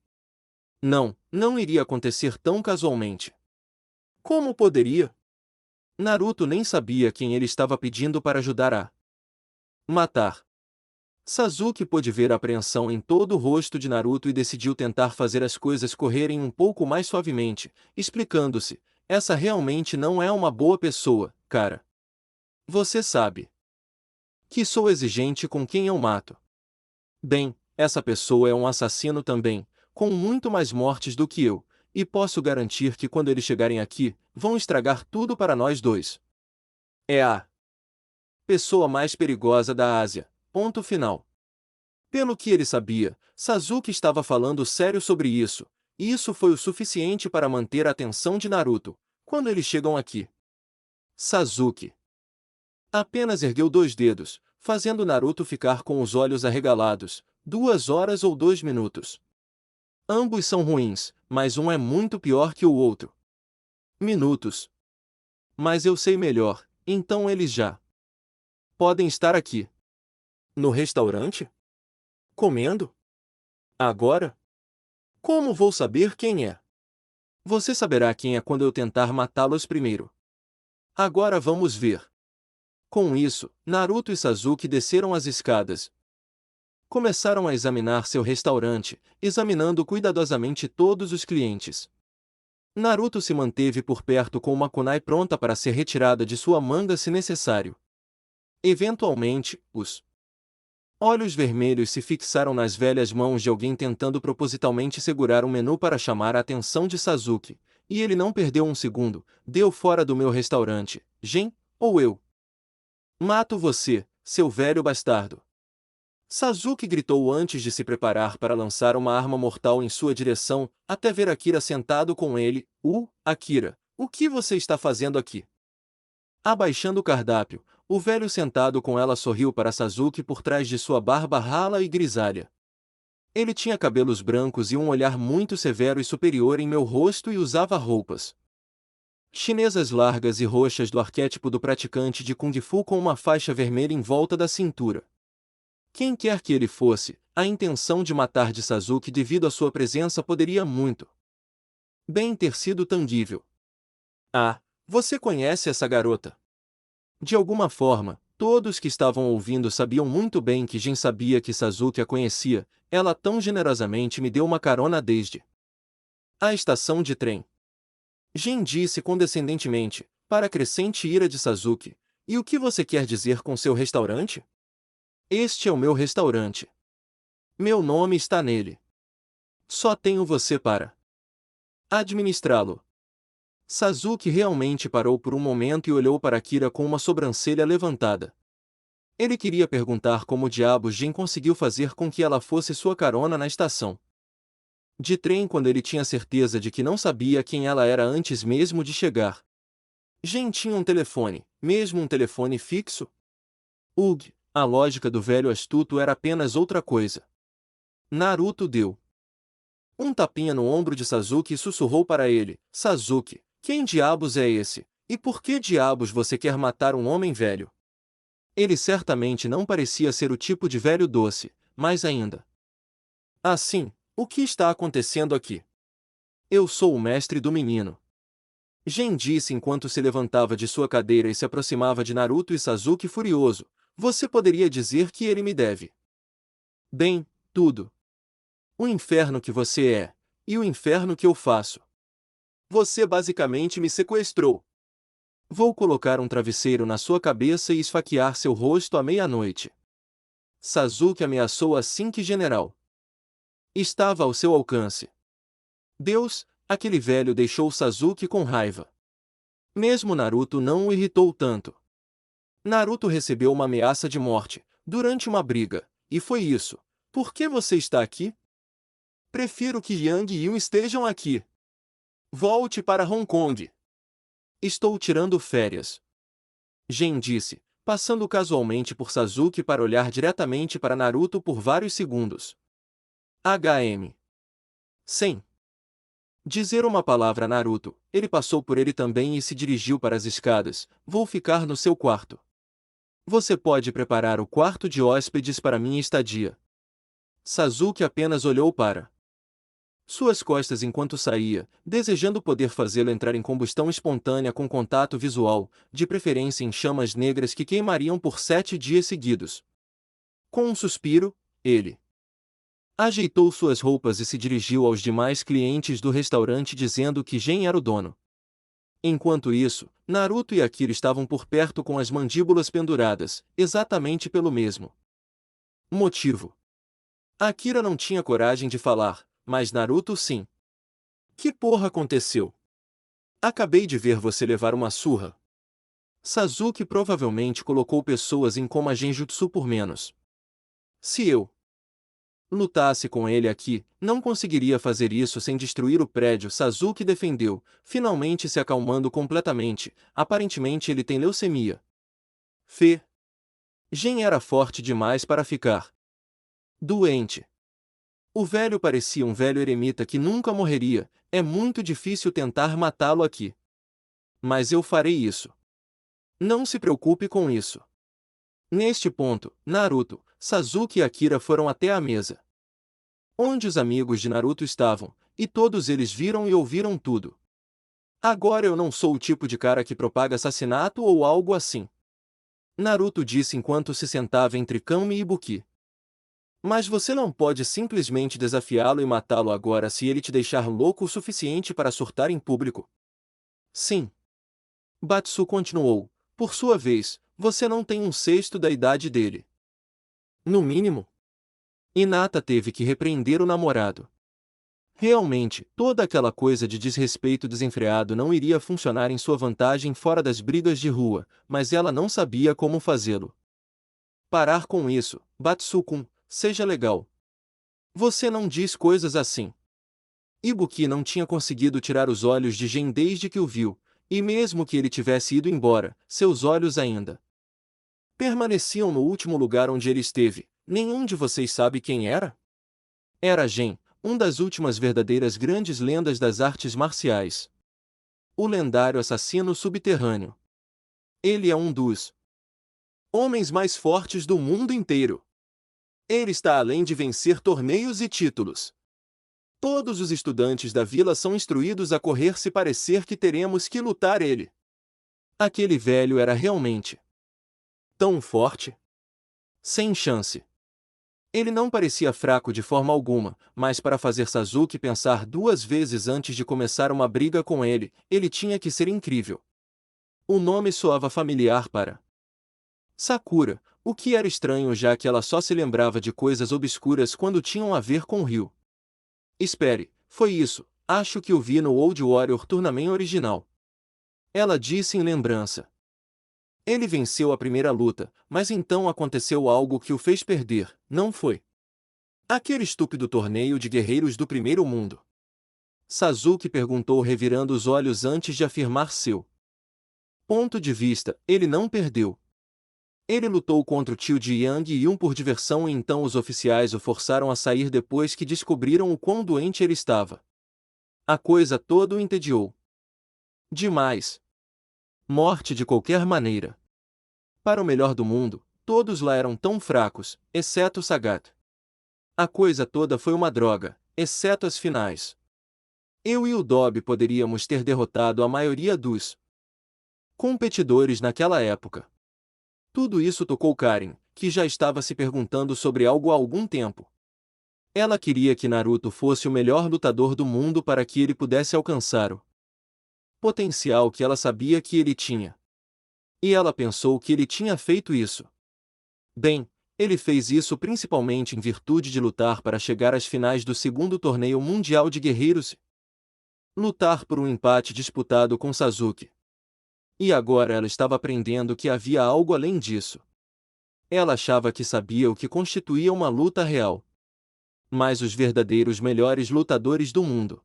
Não, não iria acontecer tão casualmente. Como poderia? Naruto nem sabia quem ele estava pedindo para ajudar a matar. Sasuke pôde ver a apreensão em todo o rosto de Naruto e decidiu tentar fazer as coisas correrem um pouco mais suavemente, explicando-se: essa realmente não é uma boa pessoa, cara. Você sabe que sou exigente com quem eu mato. Bem, essa pessoa é um assassino também, com muito mais mortes do que eu, e posso garantir que quando eles chegarem aqui, vão estragar tudo para nós dois. É a pessoa mais perigosa da Ásia. Ponto final. Pelo que ele sabia, Sasuke estava falando sério sobre isso, e isso foi o suficiente para manter a atenção de Naruto. Quando eles chegam aqui, Sasuke apenas ergueu 2 dedos, fazendo Naruto ficar com os olhos arregalados. 2 horas ou 2 minutos. Ambos são ruins, mas um é muito pior que o outro. Minutos. Mas eu sei melhor, então eles já podem estar aqui. No restaurante? Comendo? Agora? Como vou saber quem é? Você saberá quem é quando eu tentar matá-los primeiro. Agora vamos ver. Com isso, Naruto e Sasuke desceram as escadas. Começaram a examinar seu restaurante, examinando cuidadosamente todos os clientes. Naruto se manteve por perto com uma kunai pronta para ser retirada de sua manga se necessário. Eventualmente, os olhos vermelhos se fixaram nas velhas mãos de alguém tentando propositalmente segurar um menu para chamar a atenção de Sasuke, e ele não perdeu um segundo. Deu fora do meu restaurante, Gen, ou eu mato você, seu velho bastardo. Sasuke gritou antes de se preparar para lançar uma arma mortal em sua direção, até ver Akira sentado com ele. Akira, o que você está fazendo aqui? Abaixando o cardápio, o velho sentado com ela sorriu para Sasuke por trás de sua barba rala e grisalha. Ele tinha cabelos brancos e um olhar muito severo e superior em meu rosto e usava roupas chinesas largas e roxas do arquétipo do praticante de Kung Fu com uma faixa vermelha em volta da cintura. Quem quer que ele fosse, a intenção de matar de Sasuke devido à sua presença poderia muito bem ter sido tangível. Ah, você conhece essa garota? De alguma forma, todos que estavam ouvindo sabiam muito bem que Jin sabia que Sasuke a conhecia. Ela tão generosamente me deu uma carona desde a estação de trem. Jin disse condescendentemente, para a crescente ira de Sasuke. E o que você quer dizer com seu restaurante? Este é o meu restaurante. Meu nome está nele. Só tenho você para administrá-lo. Sasuke realmente parou por um momento e olhou para Akira com uma sobrancelha levantada. Ele queria perguntar como diabos Jin conseguiu fazer com que ela fosse sua carona na estação de trem quando ele tinha certeza de que não sabia quem ela era antes mesmo de chegar. Jin tinha um telefone, mesmo um telefone fixo? Ugh, a lógica do velho astuto era apenas outra coisa. Naruto deu um tapinha no ombro de Sasuke e sussurrou para ele: Sasuke, quem diabos é esse? E por que diabos você quer matar um homem velho? Ele certamente não parecia ser o tipo de velho doce, mas ainda assim, o que está acontecendo aqui? Eu sou o mestre do menino. Gen disse enquanto se levantava de sua cadeira e se aproximava de Naruto e Sasuke furioso. Você poderia dizer que ele me deve. Bem, tudo. O inferno que você é, e o inferno que eu faço. Você basicamente me sequestrou. Vou colocar um travesseiro na sua cabeça e esfaquear seu rosto à meia-noite. Sasuke ameaçou assim que General estava ao seu alcance. Deus, aquele velho deixou Sasuke com raiva. Mesmo Naruto não o irritou tanto. Naruto recebeu uma ameaça de morte, durante uma briga, e foi isso. Por que você está aqui? Prefiro que Yang e Yun estejam aqui. Volte para Hong Kong. Estou tirando férias. Gen disse, passando casualmente por Sasuke para olhar diretamente para Naruto por vários segundos. HM. Sem dizer uma palavra a Naruto, ele passou por ele também e se dirigiu para as escadas. Vou ficar no seu quarto. Você pode preparar o quarto de hóspedes para minha estadia. Sasuke apenas olhou para suas costas enquanto saía, desejando poder fazê-lo entrar em combustão espontânea com contato visual, de preferência em chamas negras que queimariam por 7 dias seguidos. Com um suspiro, ele ajeitou suas roupas e se dirigiu aos demais clientes do restaurante dizendo que Gen era o dono. Enquanto isso, Naruto e Akira estavam por perto com as mandíbulas penduradas, exatamente pelo mesmo motivo. Akira não tinha coragem de falar, mas Naruto sim. Que porra aconteceu? Acabei de ver você levar uma surra. Sasuke provavelmente colocou pessoas em coma genjutsu por menos. Se eu lutasse com ele aqui, não conseguiria fazer isso sem destruir o prédio. Sasuke defendeu, finalmente se acalmando completamente. Aparentemente ele tem leucemia. Fê. Gen era forte demais para ficar doente. O velho parecia um velho eremita que nunca morreria. É muito difícil tentar matá-lo aqui. Mas eu farei isso. Não se preocupe com isso. Neste ponto, Naruto, Sasuke e Akira foram até a mesa onde os amigos de Naruto estavam, e todos eles viram e ouviram tudo. Agora eu não sou o tipo de cara que propaga assassinato ou algo assim. Naruto disse enquanto se sentava entre Kami e Ibuki. Mas você não pode simplesmente desafiá-lo e matá-lo agora se ele te deixar louco o suficiente para surtar em público. Sim. Batsu continuou. Por sua vez, você não tem um sexto da idade dele. No mínimo. Hinata teve que repreender o namorado. Realmente, toda aquela coisa de desrespeito desenfreado não iria funcionar em sua vantagem fora das brigas de rua, mas ela não sabia como fazê-lo. Parar com isso, Batsu-kun, seja legal. Você não diz coisas assim. Ibuki não tinha conseguido tirar os olhos de Gen desde que o viu, e mesmo que ele tivesse ido embora, seus olhos ainda permaneciam no último lugar onde ele esteve. Nenhum de vocês sabe quem era? Era Gen, um das últimas verdadeiras grandes lendas das artes marciais. O lendário assassino subterrâneo. Ele é um dos homens mais fortes do mundo inteiro. Ele está além de vencer torneios e títulos. Todos os estudantes da vila são instruídos a correr se parecer que teremos que lutar ele. Aquele velho era realmente tão forte? Sem chance. Ele não parecia fraco de forma alguma, mas para fazer Sasuke pensar duas vezes antes de começar uma briga com ele, ele tinha que ser incrível. O nome soava familiar para Sakura, o que era estranho já que ela só se lembrava de coisas obscuras quando tinham a ver com o rio. Espere, foi isso, Acho que o vi no Old Warrior Tournament original. Ela disse em lembrança. Ele venceu a primeira luta, mas então aconteceu algo que o fez perder, não foi? Aquele estúpido torneio de guerreiros do primeiro mundo. Sasuke perguntou revirando os olhos antes de afirmar seu ponto de vista. Ele não perdeu. Ele lutou contra o tio de Yang e por diversão e então os oficiais o forçaram a sair depois que descobriram o quão doente ele estava. A coisa toda o entediou. Demais. Morte de qualquer maneira. Para o melhor do mundo, todos lá eram tão fracos, exceto Sagat. A coisa toda foi uma droga, exceto as finais. Eu e o Dobby poderíamos ter derrotado a maioria dos competidores naquela época. Tudo isso tocou Karin, que já estava se perguntando sobre algo há algum tempo. Ela queria que Naruto fosse o melhor lutador do mundo para que ele pudesse alcançar o potencial que ela sabia que ele tinha. E ela pensou que ele tinha feito isso. Bem, ele fez isso principalmente em virtude de lutar para chegar às finais do segundo torneio mundial de guerreiros. Lutar por um empate disputado com Sasuke. E agora ela estava aprendendo que havia algo além disso. Ela achava que sabia o que constituía uma luta real. Mas os verdadeiros melhores lutadores do mundo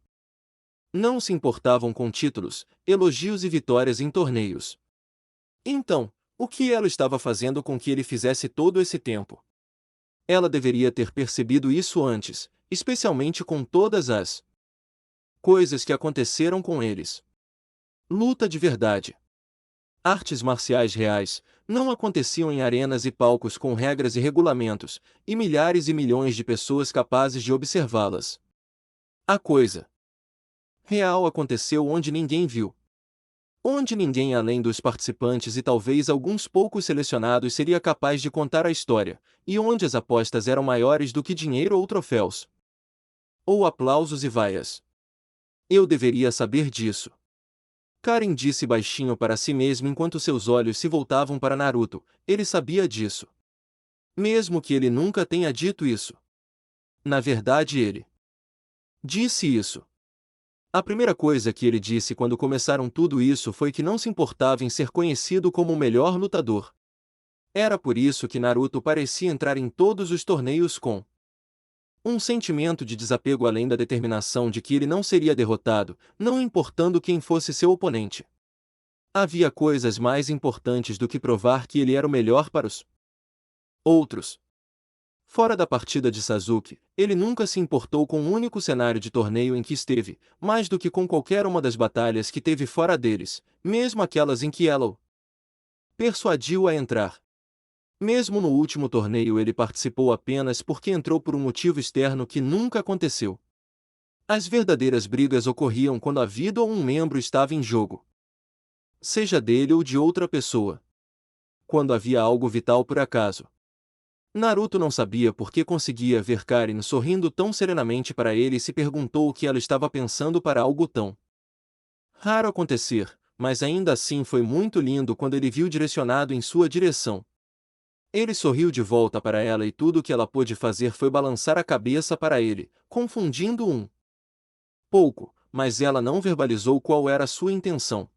não se importavam com títulos, elogios e vitórias em torneios. Então, o que ela estava fazendo com que ele fizesse todo esse tempo? Ela deveria ter percebido isso antes, especialmente com todas as coisas que aconteceram com eles. Luta de verdade. Artes marciais reais não aconteciam em arenas e palcos com regras e regulamentos, e milhares e milhões de pessoas capazes de observá-las. A coisa real aconteceu onde ninguém viu. Onde ninguém além dos participantes e talvez alguns poucos selecionados seria capaz de contar a história, e onde as apostas eram maiores do que dinheiro ou troféus. Ou aplausos e vaias. Eu deveria saber disso. Karen disse baixinho para si mesmo enquanto seus olhos se voltavam para Naruto. Ele sabia disso. Mesmo que ele nunca tenha dito isso. Na verdade ele disse isso. A primeira coisa que ele disse quando começaram tudo isso foi que não se importava em ser conhecido como o melhor lutador. Era por isso que Naruto parecia entrar em todos os torneios com um sentimento de desapego além da determinação de que ele não seria derrotado, não importando quem fosse seu oponente. Havia coisas mais importantes do que provar que ele era o melhor para os outros. Fora da partida de Sasuke, ele nunca se importou com um único cenário de torneio em que esteve, mais do que com qualquer uma das batalhas que teve fora deles, mesmo aquelas em que ela o persuadiu a entrar. Mesmo no último torneio ele participou apenas porque entrou por um motivo externo que nunca aconteceu. As verdadeiras brigas ocorriam quando a vida ou um membro estava em jogo. Seja dele ou de outra pessoa. Quando havia algo vital por acaso. Naruto não sabia por que conseguia ver Karin sorrindo tão serenamente para ele e se perguntou o que ela estava pensando para algo tão raro acontecer, mas ainda assim foi muito lindo quando ele viu direcionado em sua direção. Ele sorriu de volta para ela e tudo o que ela pôde fazer foi balançar a cabeça para ele, confundindo um pouco, mas ela não verbalizou qual era a sua intenção.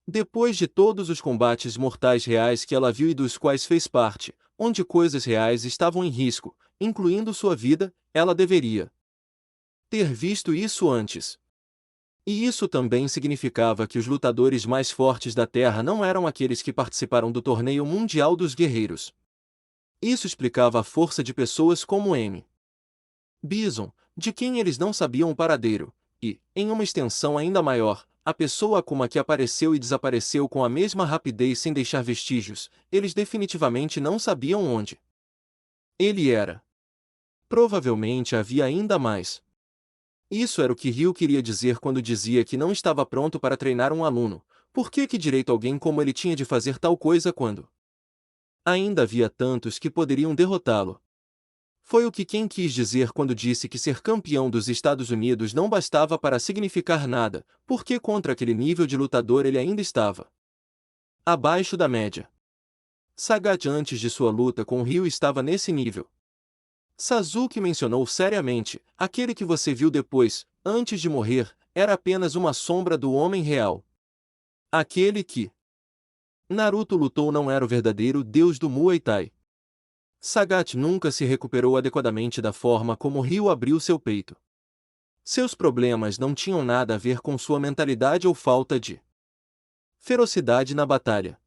Depois de todos os combates mortais reais que ela viu e dos quais fez parte, onde coisas reais estavam em risco, incluindo sua vida, ela deveria ter visto isso antes. E isso também significava que os lutadores mais fortes da Terra não eram aqueles que participaram do Torneio Mundial dos Guerreiros. Isso explicava a força de pessoas como M. Bison, de quem eles não sabiam o paradeiro, e, em uma extensão ainda maior, a pessoa Akuma que apareceu e desapareceu com a mesma rapidez sem deixar vestígios, eles definitivamente não sabiam onde ele era. Provavelmente havia ainda mais. Isso era o que Ryu queria dizer quando dizia que não estava pronto para treinar um aluno. Por que direito alguém como ele tinha de fazer tal coisa quando ainda havia tantos que poderiam derrotá-lo? Foi o que Ken quis dizer quando disse que ser campeão dos Estados Unidos não bastava para significar nada, porque contra aquele nível de lutador ele ainda estava abaixo da média. Sagat antes de sua luta com Ryu estava nesse nível. Sasuke mencionou seriamente, aquele que você viu depois, antes de morrer, era apenas uma sombra do homem real. Aquele que Naruto lutou não era o verdadeiro deus do Muay Thai. Sagat nunca se recuperou adequadamente da forma como Ryu abriu seu peito. Seus problemas não tinham nada a ver com sua mentalidade ou falta de ferocidade na batalha.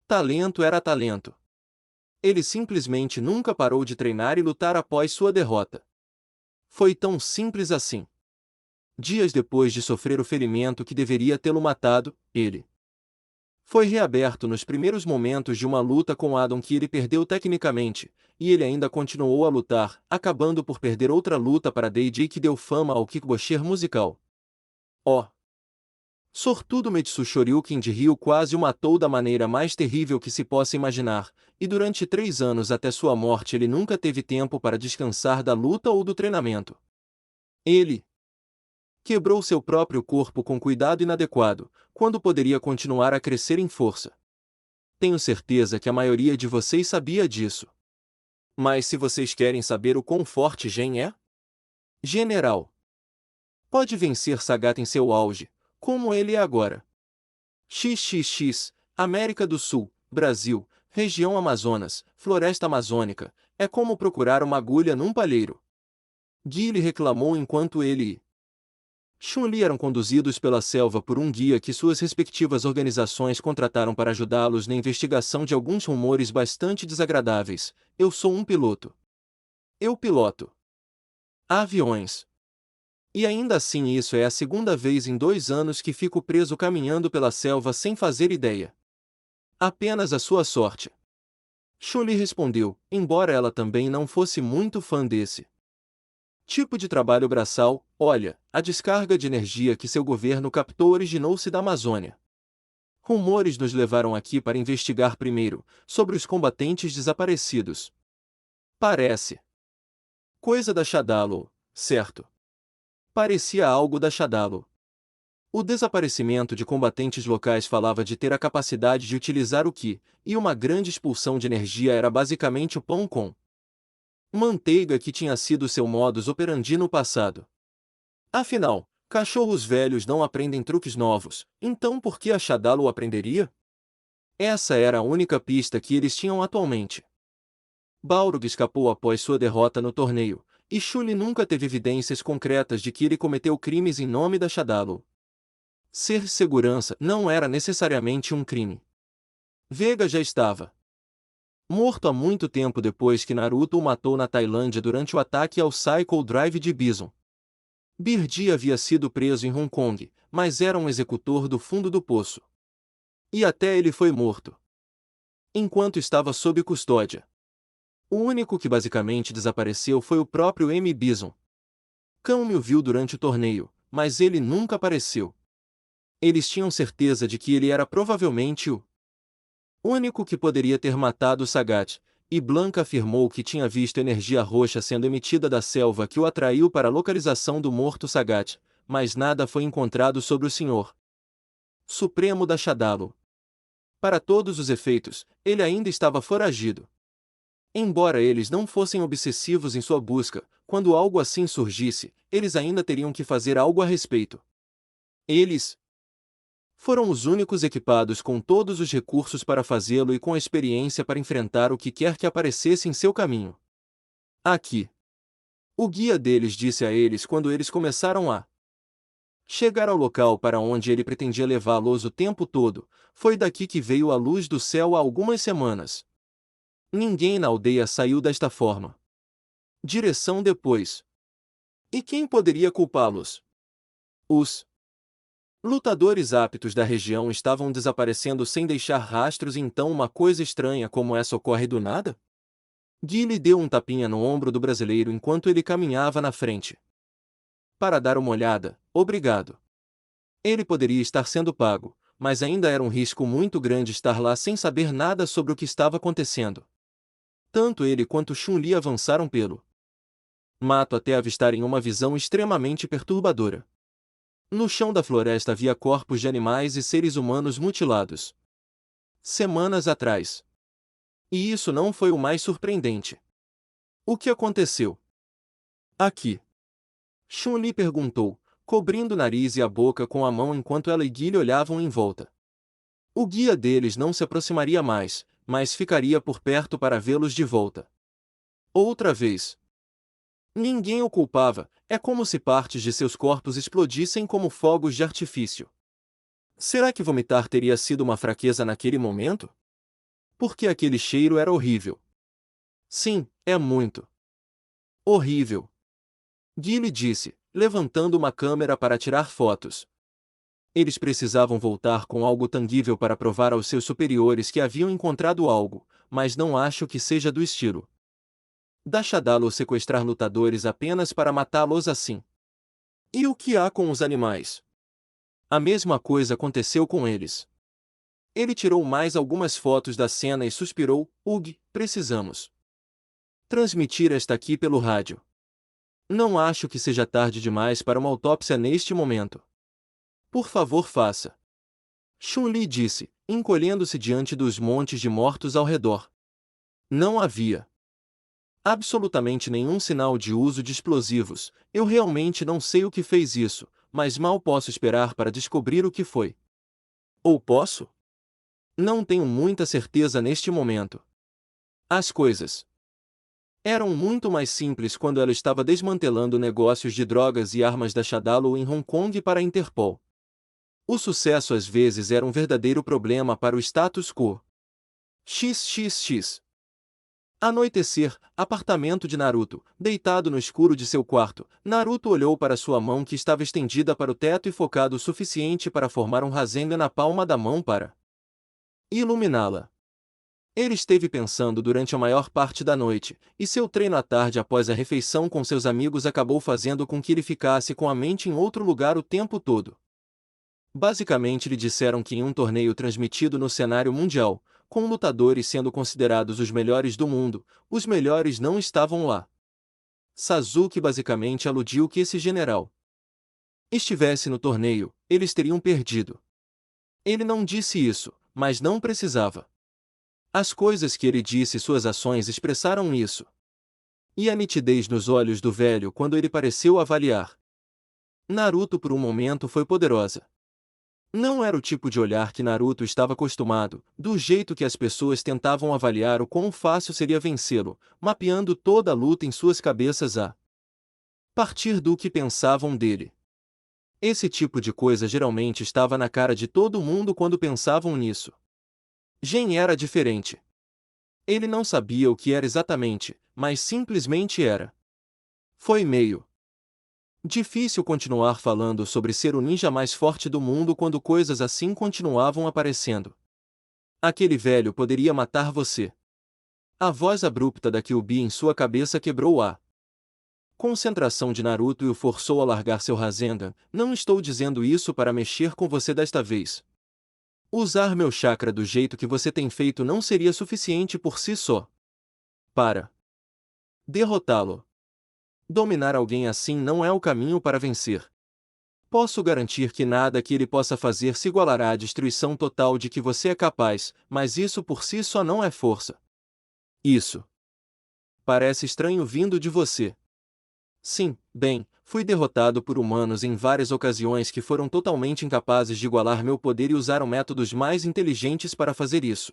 Talento era talento. Ele simplesmente nunca parou de treinar e lutar após sua derrota. Foi tão simples assim. Dias depois de sofrer o ferimento que deveria tê-lo matado, ele foi reaberto nos primeiros momentos de uma luta com Adam que ele perdeu tecnicamente, e ele ainda continuou a lutar, acabando por perder outra luta para Deiji que deu fama ao kickboxer musical. Oh! Sortudo Metsu Shoryuken de Ryu quase o matou da maneira mais terrível que se possa imaginar, e durante 3 anos até sua morte ele nunca teve tempo para descansar da luta ou do treinamento. Ele quebrou seu próprio corpo com cuidado inadequado, quando poderia continuar a crescer em força. Tenho certeza que a maioria de vocês sabia disso. Mas se vocês querem saber o quão forte Gen é, General pode vencer Sagat em seu auge, como ele é agora. XXX, América do Sul, Brasil, região Amazonas, floresta amazônica, é como procurar uma agulha num palheiro. Guile reclamou enquanto ele e Chun-Li eram conduzidos pela selva por um guia que suas respectivas organizações contrataram para ajudá-los na investigação de alguns rumores bastante desagradáveis. Eu sou um piloto. Eu piloto aviões. E ainda assim isso é a segunda vez em 2 anos que fico preso caminhando pela selva sem fazer ideia. Apenas a sua sorte. Chun-Li respondeu, embora ela também não fosse muito fã desse tipo de trabalho braçal. Olha, a descarga de energia que seu governo captou originou-se da Amazônia. Rumores nos levaram aqui para investigar primeiro, sobre os combatentes desaparecidos. Parece coisa da Shadaloo, certo? Parecia algo da Shadaloo. O desaparecimento de combatentes locais falava de ter a capacidade de utilizar o Ki, e uma grande expulsão de energia era basicamente o pão com manteiga que tinha sido seu modus operandi no passado. Afinal, cachorros velhos não aprendem truques novos, então por que a Shadaloo aprenderia? Essa era a única pista que eles tinham atualmente. Balrog escapou após sua derrota no torneio, e Chun-Li nunca teve evidências concretas de que ele cometeu crimes em nome da Shadaloo. Ser segurança não era necessariamente um crime. Vega já estava morto há muito tempo depois que Naruto o matou na Tailândia durante o ataque ao Cycle Drive de Bison. Birdi havia sido preso em Hong Kong, mas era um executor do fundo do poço. E até ele foi morto enquanto estava sob custódia. O único que basicamente desapareceu foi o próprio M. Bison. Kami o viu durante o torneio, mas ele nunca apareceu. Eles tinham certeza de que ele era provavelmente o único que poderia ter matado Sagat, e Blanca afirmou que tinha visto energia roxa sendo emitida da selva que o atraiu para a localização do morto Sagat, mas nada foi encontrado sobre o Senhor Supremo da Shadaloo. Para todos os efeitos, ele ainda estava foragido. Embora eles não fossem obsessivos em sua busca, quando algo assim surgisse, eles ainda teriam que fazer algo a respeito. Eles foram os únicos equipados com todos os recursos para fazê-lo e com a experiência para enfrentar o que quer que aparecesse em seu caminho. Aqui. O guia deles disse a eles quando eles começaram a chegar ao local para onde ele pretendia levá-los o tempo todo, foi daqui que veio a luz do céu há algumas semanas. Ninguém na aldeia saiu desta forma. Direção depois. E quem poderia culpá-los? Os lutadores aptos da região estavam desaparecendo sem deixar rastros e então uma coisa estranha como essa ocorre do nada? Guile deu um tapinha no ombro do brasileiro enquanto ele caminhava na frente. Para dar uma olhada, obrigado. Ele poderia estar sendo pago, mas ainda era um risco muito grande estar lá sem saber nada sobre o que estava acontecendo. Tanto ele quanto Chun-Li avançaram pelo mato até avistarem uma visão extremamente perturbadora. No chão da floresta havia corpos de animais e seres humanos mutilados. Semanas atrás. E isso não foi o mais surpreendente. O que aconteceu? Aqui. Chun-Li perguntou, cobrindo o nariz e a boca com a mão enquanto ela e Guile olhavam em volta. O guia deles não se aproximaria mais, mas ficaria por perto para vê-los de volta. Outra vez. Ninguém o culpava, é como se partes de seus corpos explodissem como fogos de artifício. Será que vomitar teria sido uma fraqueza naquele momento? Porque aquele cheiro era horrível. Sim, é muito horrível. Guile disse, levantando uma câmera para tirar fotos. Eles precisavam voltar com algo tangível para provar aos seus superiores que haviam encontrado algo, mas não acho que seja do estilo da Shadalo sequestrar lutadores apenas para matá-los assim. E o que há com os animais? A mesma coisa aconteceu com eles. Ele tirou mais algumas fotos da cena e suspirou, Ugh, precisamos transmitir esta aqui pelo rádio. Não acho que seja tarde demais para uma autópsia neste momento. Por favor, faça. Chun-Li disse, encolhendo-se diante dos montes de mortos ao redor. Não havia absolutamente nenhum sinal de uso de explosivos. Eu realmente não sei o que fez isso, mas mal posso esperar para descobrir o que foi. Ou posso? Não tenho muita certeza neste momento. As coisas eram muito mais simples quando ela estava desmantelando negócios de drogas e armas da Shadalo em Hong Kong para a Interpol. O sucesso às vezes era um verdadeiro problema para o status quo. XXX. Anoitecer, apartamento de Naruto. Deitado no escuro de seu quarto, Naruto olhou para sua mão que estava estendida para o teto e focado o suficiente para formar um Rasengan na palma da mão para iluminá-la. Ele esteve pensando durante a maior parte da noite, e seu treino à tarde após a refeição com seus amigos acabou fazendo com que ele ficasse com a mente em outro lugar o tempo todo. Basicamente lhe disseram que em um torneio transmitido no cenário mundial, com lutadores sendo considerados os melhores do mundo, os melhores não estavam lá. Sasuke basicamente aludiu que esse general estivesse no torneio, eles teriam perdido. Ele não disse isso, mas não precisava. As coisas que ele disse e suas ações expressaram isso. E a nitidez nos olhos do velho quando ele pareceu avaliar Naruto por um momento foi poderosa. Não era o tipo de olhar que Naruto estava acostumado, do jeito que as pessoas tentavam avaliar o quão fácil seria vencê-lo, mapeando toda a luta em suas cabeças a partir do que pensavam dele. Esse tipo de coisa geralmente estava na cara de todo mundo quando pensavam nisso. Gen era diferente. Ele não sabia o que era exatamente, mas simplesmente era. Foi meio difícil continuar falando sobre ser o ninja mais forte do mundo quando coisas assim continuavam aparecendo. Aquele velho poderia matar você. A voz abrupta da Kyuubi em sua cabeça quebrou a concentração de Naruto e o forçou a largar seu Rasengan. Não estou dizendo isso para mexer com você desta vez. Usar meu chakra do jeito que você tem feito não seria suficiente por si só para derrotá-lo. Dominar alguém assim não é o caminho para vencer. Posso garantir que nada que ele possa fazer se igualará à destruição total de que você é capaz, mas isso por si só não é força. Isso parece estranho vindo de você. Sim, bem, fui derrotado por humanos em várias ocasiões que foram totalmente incapazes de igualar meu poder e usaram métodos mais inteligentes para fazer isso.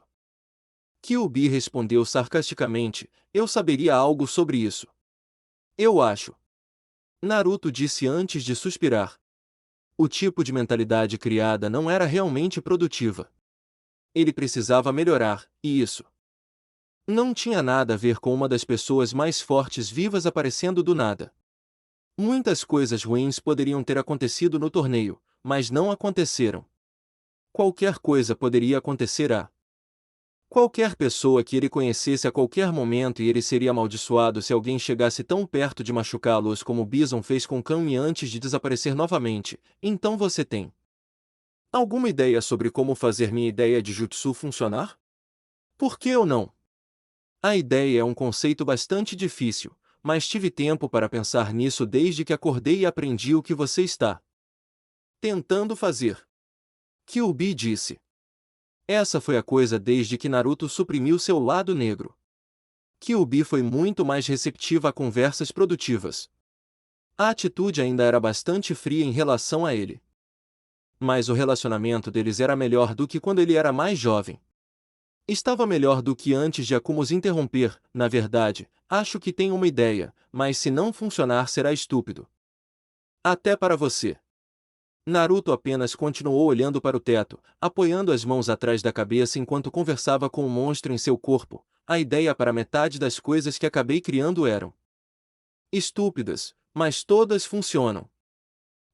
Kyuubi respondeu sarcasticamente, eu saberia algo sobre isso. Eu acho. Naruto disse antes de suspirar. O tipo de mentalidade criada não era realmente produtiva. Ele precisava melhorar, e isso não tinha nada a ver com uma das pessoas mais fortes vivas aparecendo do nada. Muitas coisas ruins poderiam ter acontecido no torneio, mas não aconteceram. Qualquer coisa poderia acontecer a qualquer pessoa que ele conhecesse a qualquer momento e ele seria amaldiçoado se alguém chegasse tão perto de machucá-los como Bison fez com Kami antes de desaparecer novamente. Então você tem alguma ideia sobre como fazer minha ideia de jutsu funcionar? Por que eu não? A ideia é um conceito bastante difícil, mas tive tempo para pensar nisso desde que acordei e aprendi o que você está tentando fazer. Kyuubi disse. Essa foi a coisa desde que Naruto suprimiu seu lado negro. Kyuubi foi muito mais receptiva a conversas produtivas. A atitude ainda era bastante fria em relação a ele. Mas o relacionamento deles era melhor do que quando ele era mais jovem. Estava melhor do que antes de Akumus interromper. Na verdade, acho que tenho uma ideia, mas se não funcionar será estúpido. Até para você. Naruto apenas continuou olhando para o teto, apoiando as mãos atrás da cabeça enquanto conversava com o monstro em seu corpo. A ideia para metade das coisas que acabei criando eram estúpidas, mas todas funcionam.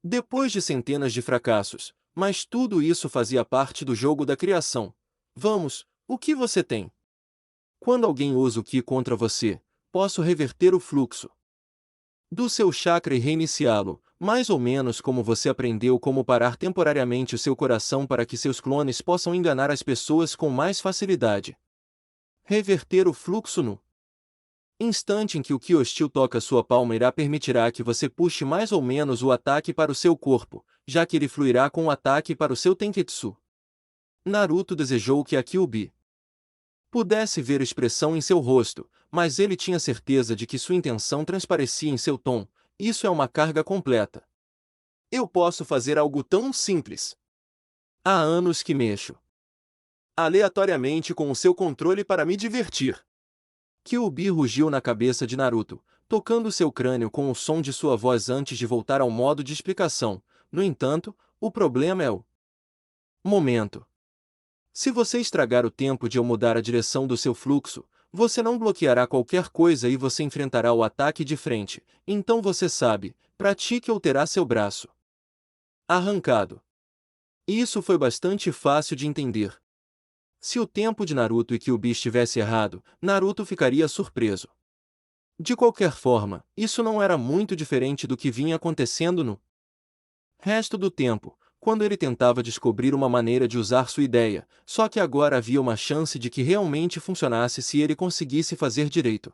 Depois de centenas de fracassos, mas tudo isso fazia parte do jogo da criação. Vamos, o que você tem? Quando alguém usa o Ki contra você, posso reverter o fluxo do seu chakra e reiniciá-lo, mais ou menos como você aprendeu como parar temporariamente o seu coração para que seus clones possam enganar as pessoas com mais facilidade. Reverter o fluxo no instante em que o Ki hostil toca sua palma permitirá que você puxe mais ou menos o ataque para o seu corpo, já que ele fluirá com o ataque para o seu Tenketsu. Naruto desejou que a Kyuubi pudesse ver expressão em seu rosto, mas ele tinha certeza de que sua intenção transparecia em seu tom. Isso é uma carga completa. Eu posso fazer algo tão simples. Há anos que mexo aleatoriamente com o seu controle para me divertir. Kyuubi rugiu na cabeça de Naruto, tocando seu crânio com o som de sua voz antes de voltar ao modo de explicação. No entanto, o problema é o momento. Se você estragar o tempo de eu mudar a direção do seu fluxo, você não bloqueará qualquer coisa e você enfrentará o ataque de frente. Então você sabe, pratique ou terá seu braço arrancado. Isso foi bastante fácil de entender. Se o tempo de Naruto e Kyuubi estivesse errado, Naruto ficaria surpreso. De qualquer forma, isso não era muito diferente do que vinha acontecendo no resto do tempo, quando ele tentava descobrir uma maneira de usar sua ideia, só que agora havia uma chance de que realmente funcionasse se ele conseguisse fazer direito.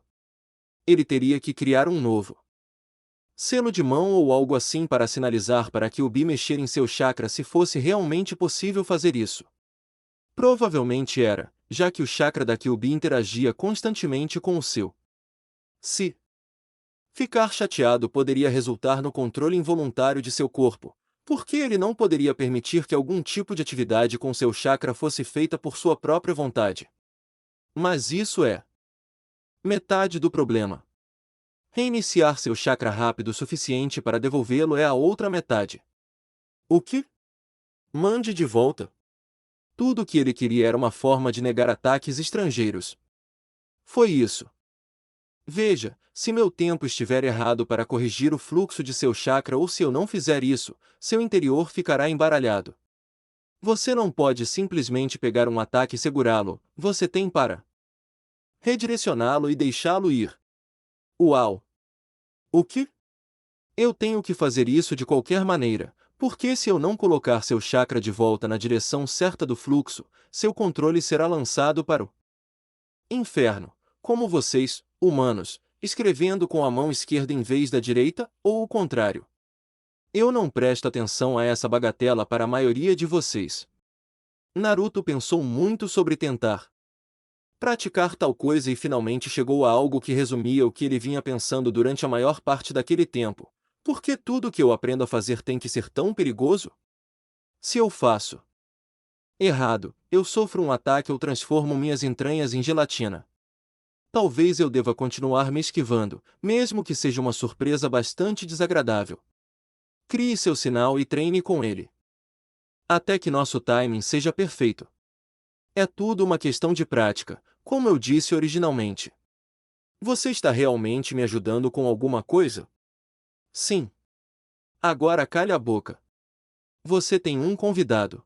Ele teria que criar um novo selo de mão ou algo assim para sinalizar para Kyuubi mexer em seu chakra se fosse realmente possível fazer isso. Provavelmente era, já que o chakra da Kyuubi interagia constantemente com o seu. Se ficar chateado poderia resultar no controle involuntário de seu corpo, por que ele não poderia permitir que algum tipo de atividade com seu chakra fosse feita por sua própria vontade? Mas isso é metade do problema. Reiniciar seu chakra rápido o suficiente para devolvê-lo é a outra metade. O que? Mande de volta. Tudo o que ele queria era uma forma de negar ataques estrangeiros. Foi isso. Veja, se meu tempo estiver errado para corrigir o fluxo de seu chakra ou se eu não fizer isso, seu interior ficará embaralhado. Você não pode simplesmente pegar um ataque e segurá-lo, você tem para redirecioná-lo e deixá-lo ir. Uau! O que? Eu tenho que fazer isso de qualquer maneira, porque se eu não colocar seu chakra de volta na direção certa do fluxo, seu controle será lançado para o inferno, como vocês, humanos, escrevendo com a mão esquerda em vez da direita, ou o contrário. Eu não presto atenção a essa bagatela para a maioria de vocês. Naruto pensou muito sobre tentar praticar tal coisa e finalmente chegou a algo que resumia o que ele vinha pensando durante a maior parte daquele tempo. Por que tudo que eu aprendo a fazer tem que ser tão perigoso? Se eu faço errado, eu sofro um ataque ou transformo minhas entranhas em gelatina. Talvez eu deva continuar me esquivando, mesmo que seja uma surpresa bastante desagradável. Crie seu sinal e treine com ele. Até que nosso timing seja perfeito. É tudo uma questão de prática, como eu disse originalmente. Você está realmente me ajudando com alguma coisa? Sim. Agora calhe a boca. Você tem um convidado.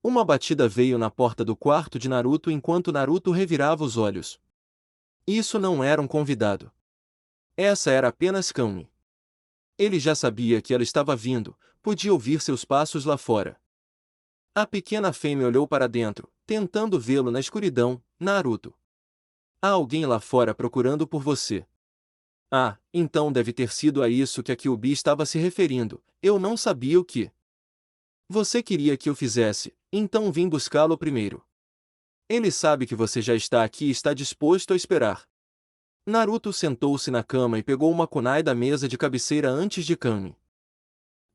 Uma batida veio na porta do quarto de Naruto enquanto Naruto revirava os olhos. Isso não era um convidado. Essa era apenas Kami. Ele já sabia que ela estava vindo, podia ouvir seus passos lá fora. A pequena fêmea olhou para dentro, tentando vê-lo na escuridão. Naruto. Há alguém lá fora procurando por você. Ah, então deve ter sido a isso que a Kyuubi estava se referindo. Eu não sabia o que você queria que eu fizesse, então vim buscá-lo primeiro. Ele sabe que você já está aqui e está disposto a esperar. Naruto sentou-se na cama e pegou uma kunai da mesa de cabeceira antes de Kami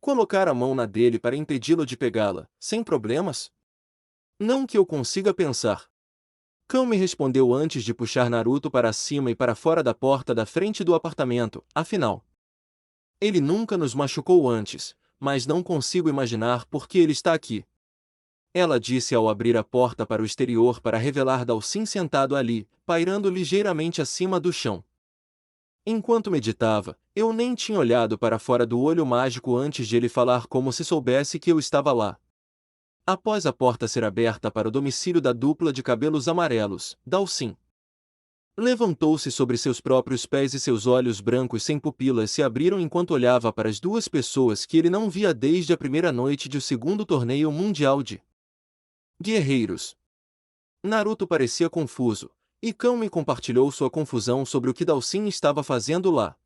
colocar a mão na dele para impedi-lo de pegá-la, sem problemas? Não que eu consiga pensar. Kami respondeu antes de puxar Naruto para cima e para fora da porta da frente do apartamento, afinal. Ele nunca nos machucou antes, mas não consigo imaginar por que ele está aqui. Ela disse ao abrir a porta para o exterior para revelar Dalsin sentado ali, pairando ligeiramente acima do chão. Enquanto meditava, eu nem tinha olhado para fora do olho mágico antes de ele falar como se soubesse que eu estava lá. Após a porta ser aberta para o domicílio da dupla de cabelos amarelos, Dalsin levantou-se sobre seus próprios pés e seus olhos brancos sem pupilas se abriram enquanto olhava para as duas pessoas que ele não via desde a primeira noite do segundo torneio mundial de guerreiros. Naruto parecia confuso, e Kami compartilhou sua confusão sobre o que Dalsin estava fazendo lá.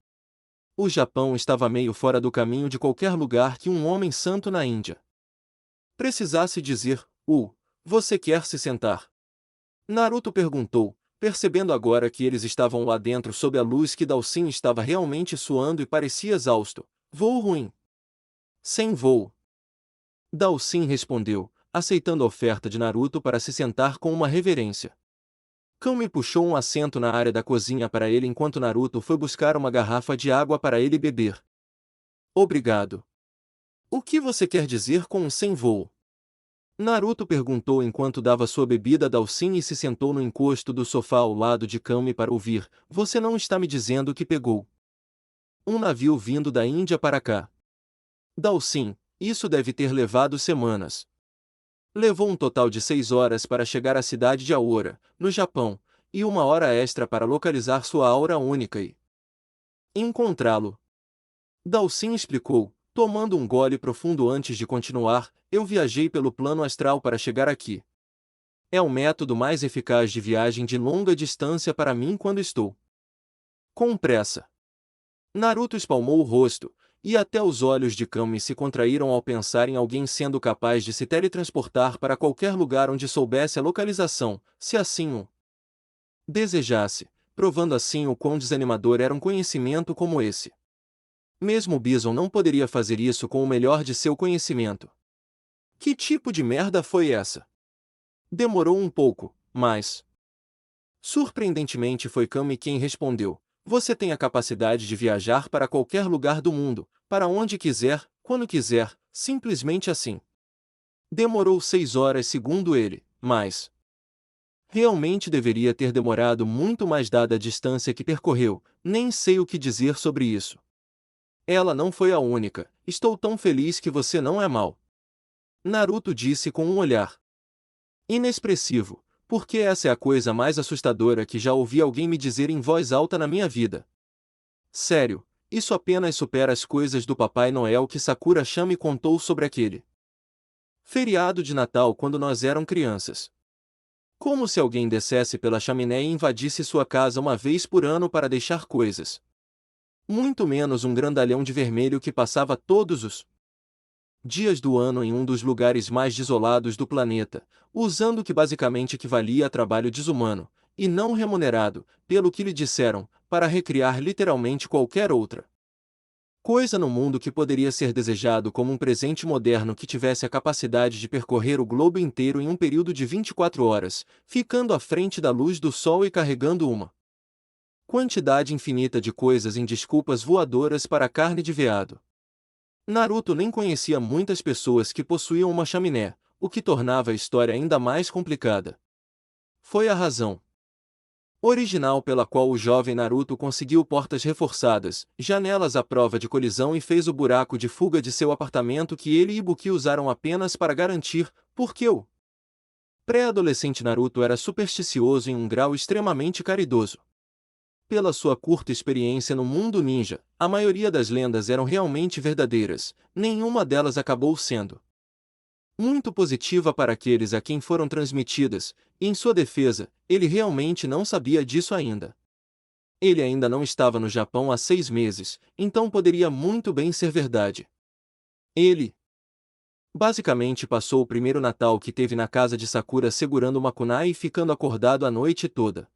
O Japão estava meio fora do caminho de qualquer lugar que um homem santo na Índia precisasse dizer, você quer se sentar? Naruto perguntou, percebendo agora que eles estavam lá dentro sob a luz que Dalsin estava realmente suando e parecia exausto. Voo ruim. Sem voo. Dalsin respondeu, aceitando a oferta de Naruto para se sentar com uma reverência. Kami puxou um assento na área da cozinha para ele enquanto Naruto foi buscar uma garrafa de água para ele beber. Obrigado. O que você quer dizer com um sem voo? Naruto perguntou enquanto dava sua bebida a Dalsin e se sentou no encosto do sofá ao lado de Kami para ouvir. Você não está me dizendo que pegou um navio vindo da Índia para cá? Dalsin, isso deve ter levado semanas. Levou um total de 6 horas para chegar à cidade de Aora, no Japão, e 1 hora extra para localizar sua aura única e encontrá-lo. Dalsin explicou, tomando um gole profundo antes de continuar. Eu viajei pelo plano astral para chegar aqui. É o método mais eficaz de viagem de longa distância para mim quando estou com pressa. Naruto espalmou o rosto, e até os olhos de Kami se contraíram ao pensar em alguém sendo capaz de se teletransportar para qualquer lugar onde soubesse a localização, se assim o desejasse, provando assim o quão desanimador era um conhecimento como esse. Mesmo Bison não poderia fazer isso com o melhor de seu conhecimento. Que tipo de merda foi essa? Demorou um pouco, mas surpreendentemente foi Kami quem respondeu. Você tem a capacidade de viajar para qualquer lugar do mundo, para onde quiser, quando quiser, simplesmente assim. Demorou 6 horas segundo ele, mas realmente deveria ter demorado muito mais dada a distância que percorreu, nem sei o que dizer sobre isso. Ela não foi a única, estou tão feliz que você não é mau. Naruto disse com um olhar inexpressivo, porque essa é a coisa mais assustadora que já ouvi alguém me dizer em voz alta na minha vida. Sério, isso apenas supera as coisas do Papai Noel que Sakura-chan me contou sobre aquele feriado de Natal quando nós éramos crianças. Como se alguém descesse pela chaminé e invadisse sua casa uma vez por ano para deixar coisas. Muito menos um grandalhão de vermelho que passava todos os dias do ano em um dos lugares mais desolados do planeta, usando o que basicamente equivalia a trabalho desumano, e não remunerado, pelo que lhe disseram, para recriar literalmente qualquer outra coisa no mundo que poderia ser desejado como um presente moderno que tivesse a capacidade de percorrer o globo inteiro em um período de 24 horas, ficando à frente da luz do sol e carregando uma quantidade infinita de coisas em desculpas voadoras para a carne de veado. Naruto nem conhecia muitas pessoas que possuíam uma chaminé, o que tornava a história ainda mais complicada. Foi a razão original pela qual o jovem Naruto conseguiu portas reforçadas, janelas à prova de colisão e fez o buraco de fuga de seu apartamento que ele e Ibuki usaram apenas para garantir, porque o pré-adolescente Naruto era supersticioso em um grau extremamente caridoso. Pela sua curta experiência no mundo ninja, a maioria das lendas eram realmente verdadeiras, nenhuma delas acabou sendo muito positiva para aqueles a quem foram transmitidas, e em sua defesa, ele realmente não sabia disso ainda. Ele ainda não estava no Japão há 6 meses, então poderia muito bem ser verdade. Ele basicamente passou o primeiro Natal que teve na casa de Sakura segurando uma kunai e ficando acordado a noite toda.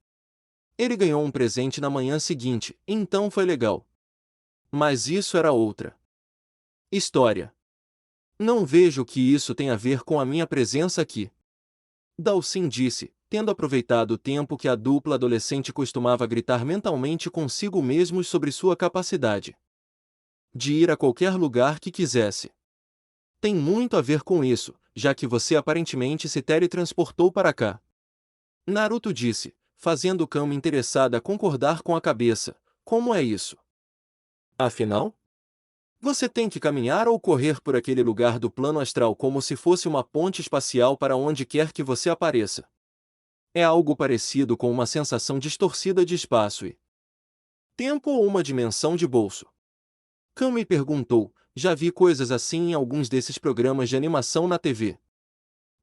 Ele ganhou um presente na manhã seguinte, então foi legal. Mas isso era outra história. Não vejo o que isso tem a ver com a minha presença aqui. Dalsin disse, tendo aproveitado o tempo que a dupla adolescente costumava gritar mentalmente consigo mesmos sobre sua capacidade de ir a qualquer lugar que quisesse. Tem muito a ver com isso, já que você aparentemente se teletransportou para cá. Naruto disse, fazendo Kami interessada concordar com a cabeça. Como é isso? Afinal, você tem que caminhar ou correr por aquele lugar do plano astral como se fosse uma ponte espacial para onde quer que você apareça. É algo parecido com uma sensação distorcida de espaço e tempo ou uma dimensão de bolso. Kami perguntou, já vi coisas assim em alguns desses programas de animação na TV.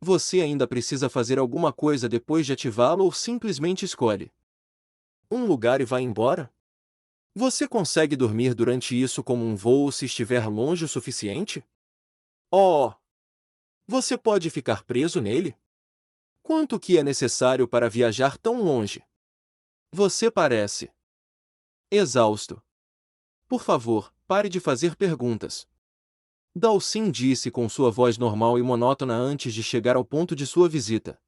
Você ainda precisa fazer alguma coisa depois de ativá-lo ou simplesmente escolhe um lugar e vai embora? Você consegue dormir durante isso como um voo se estiver longe o suficiente? Oh! Você pode ficar preso nele? Quanto que é necessário para viajar tão longe? Você parece exausto. Por favor, pare de fazer perguntas. Dalsin disse com sua voz normal e monótona antes de chegar ao ponto de sua visita.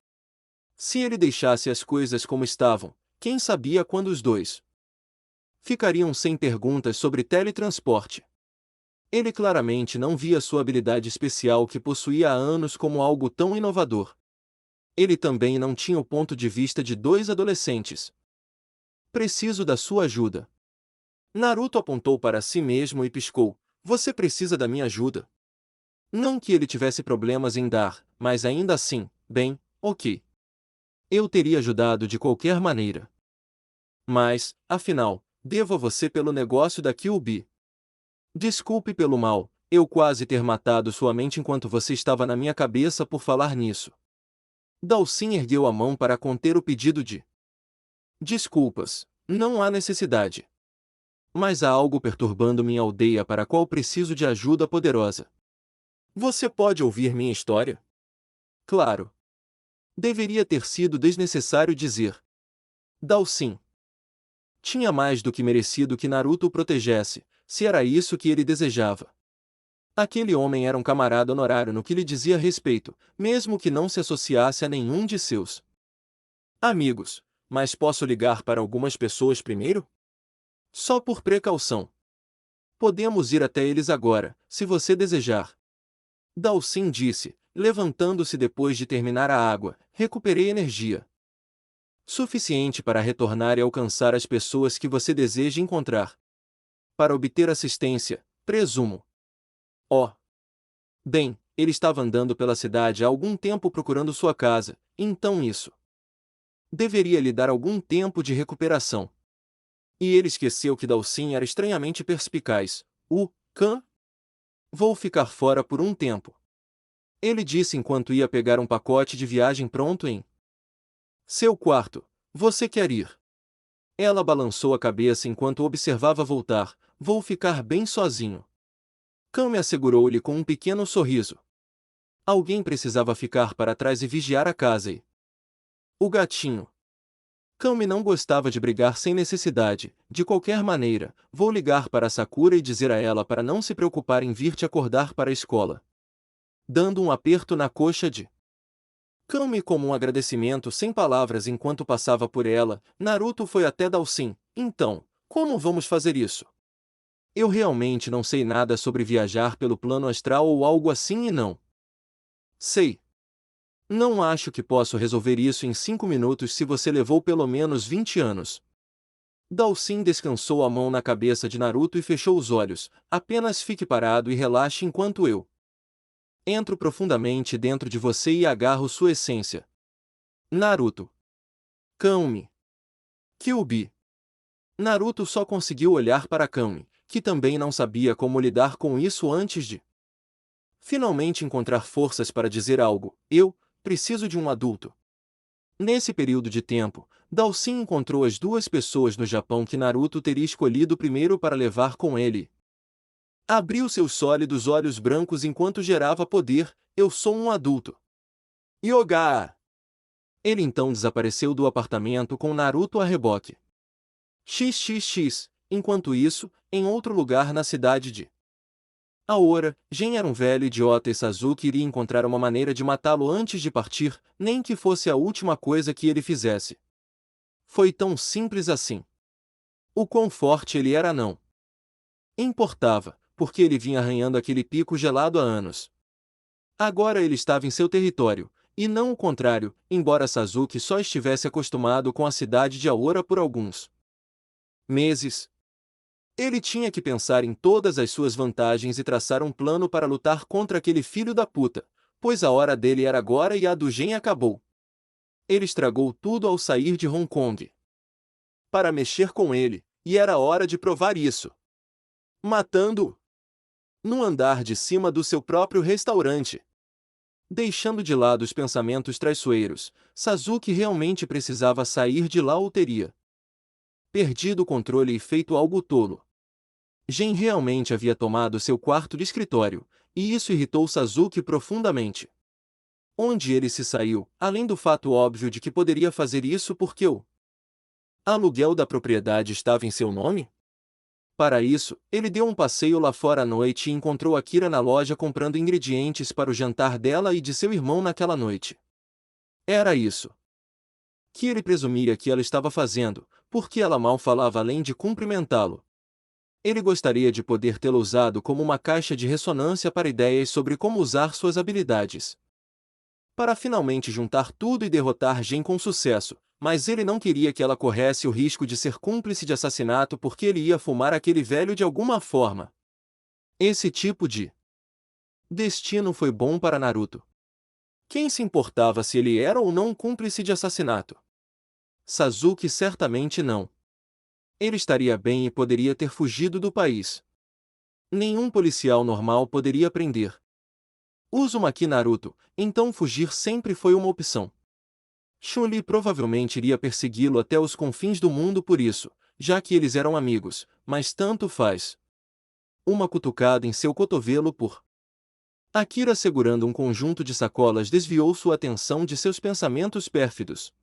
Se ele deixasse as coisas como estavam, quem sabia quando os dois ficariam sem perguntas sobre teletransporte. Ele claramente não via sua habilidade especial que possuía há anos como algo tão inovador. Ele também não tinha o ponto de vista de dois adolescentes. Preciso da sua ajuda. Naruto apontou para si mesmo e piscou. Você precisa da minha ajuda. Não que ele tivesse problemas em dar, mas ainda assim, bem, ok. Eu teria ajudado de qualquer maneira. Mas, afinal, devo a você pelo negócio da Kyuubi. Desculpe pelo mal, eu quase ter matado sua mente enquanto você estava na minha cabeça por falar nisso. Dalsin ergueu a mão para conter o pedido de desculpas, não há necessidade. Mas há algo perturbando minha aldeia para a qual preciso de ajuda poderosa. Você pode ouvir minha história? Claro. Deveria ter sido desnecessário dizer. Dalsin tinha mais do que merecido que Naruto o protegesse, se era isso que ele desejava. Aquele homem era um camarada honorário no que lhe dizia respeito, mesmo que não se associasse a nenhum de seus amigos. Mas posso ligar para algumas pessoas primeiro? Só por precaução. Podemos ir até eles agora, se você desejar. Dalsin disse, levantando-se depois de terminar a água. Recuperei energia suficiente para retornar e alcançar as pessoas que você deseja encontrar. Para obter assistência, presumo. Oh. Bem, ele estava andando pela cidade há algum tempo procurando sua casa, então isso deveria lhe dar algum tempo de recuperação. E ele esqueceu que Dalsin era estranhamente perspicaz. Khan? Vou ficar fora por um tempo. Ele disse enquanto ia pegar um pacote de viagem pronto em seu quarto. Você quer ir? Ela balançou a cabeça enquanto observava voltar. Vou ficar bem sozinho. Kami assegurou-lhe com um pequeno sorriso. Alguém precisava ficar para trás e vigiar a casa e o gatinho. Kami não gostava de brigar sem necessidade. De qualquer maneira, vou ligar para Sakura e dizer a ela para não se preocupar em vir te acordar para a escola. Dando um aperto na coxa de Kami como um agradecimento sem palavras enquanto passava por ela, Naruto foi até Dalsin. Então, como vamos fazer isso? Eu realmente não sei nada sobre viajar pelo plano astral ou algo assim e não sei. Não acho que posso resolver isso em 5 minutos se você levou pelo menos 20 anos. Dalsin descansou a mão na cabeça de Naruto e fechou os olhos. Apenas fique parado e relaxe enquanto eu entro profundamente dentro de você e agarro sua essência. Naruto. Kami. Kyuubi. Naruto só conseguiu olhar para Kami, que também não sabia como lidar com isso antes de finalmente encontrar forças para dizer algo. Eu preciso de um adulto. Nesse período de tempo, Dalsin encontrou as duas pessoas no Japão que Naruto teria escolhido primeiro para levar com ele. Abriu seus sólidos olhos brancos enquanto gerava poder. Eu sou um adulto. Yoga! Ele então desapareceu do apartamento com Naruto a reboque. XXX. Enquanto isso, em outro lugar na cidade de Aora, Gen era um velho idiota e Sasuke iria encontrar uma maneira de matá-lo antes de partir, nem que fosse a última coisa que ele fizesse. Foi tão simples assim. O quão forte ele era não importava, porque ele vinha arranhando aquele pico gelado há anos. Agora ele estava em seu território, e não o contrário, embora Sasuke só estivesse acostumado com a cidade de Aora por alguns meses. Ele tinha que pensar em todas as suas vantagens e traçar um plano para lutar contra aquele filho da puta, pois a hora dele era agora e a do Gen acabou. Ele estragou tudo ao sair de Hong Kong para mexer com ele, e era hora de provar isso. Matando-o no andar de cima do seu próprio restaurante. Deixando de lado os pensamentos traiçoeiros, Sasuke realmente precisava sair de lá ou teria perdido o controle e feito algo tolo. Gen realmente havia tomado seu quarto de escritório, e isso irritou Sasuke profundamente. Onde ele se saiu, além do fato óbvio de que poderia fazer isso porque o aluguel da propriedade estava em seu nome? Para isso, ele deu um passeio lá fora à noite e encontrou Akira na loja comprando ingredientes para o jantar dela e de seu irmão naquela noite. Era isso que ele presumia que ela estava fazendo, porque ela mal falava além de cumprimentá-lo. Ele gostaria de poder tê-la usado como uma caixa de ressonância para ideias sobre como usar suas habilidades. Para finalmente juntar tudo e derrotar Gen com sucesso, mas ele não queria que ela corresse o risco de ser cúmplice de assassinato porque ele ia fumar aquele velho de alguma forma. Esse tipo de destino foi bom para Naruto. Quem se importava se ele era ou não um cúmplice de assassinato? Sasuke certamente não. Ele estaria bem e poderia ter fugido do país. Nenhum policial normal poderia prender Uzumaki Naruto, então fugir sempre foi uma opção. Chun-Li provavelmente iria persegui-lo até os confins do mundo por isso, já que eles eram amigos, mas tanto faz. Uma cutucada em seu cotovelo por Akira segurando um conjunto de sacolas desviou sua atenção de seus pensamentos pérfidos.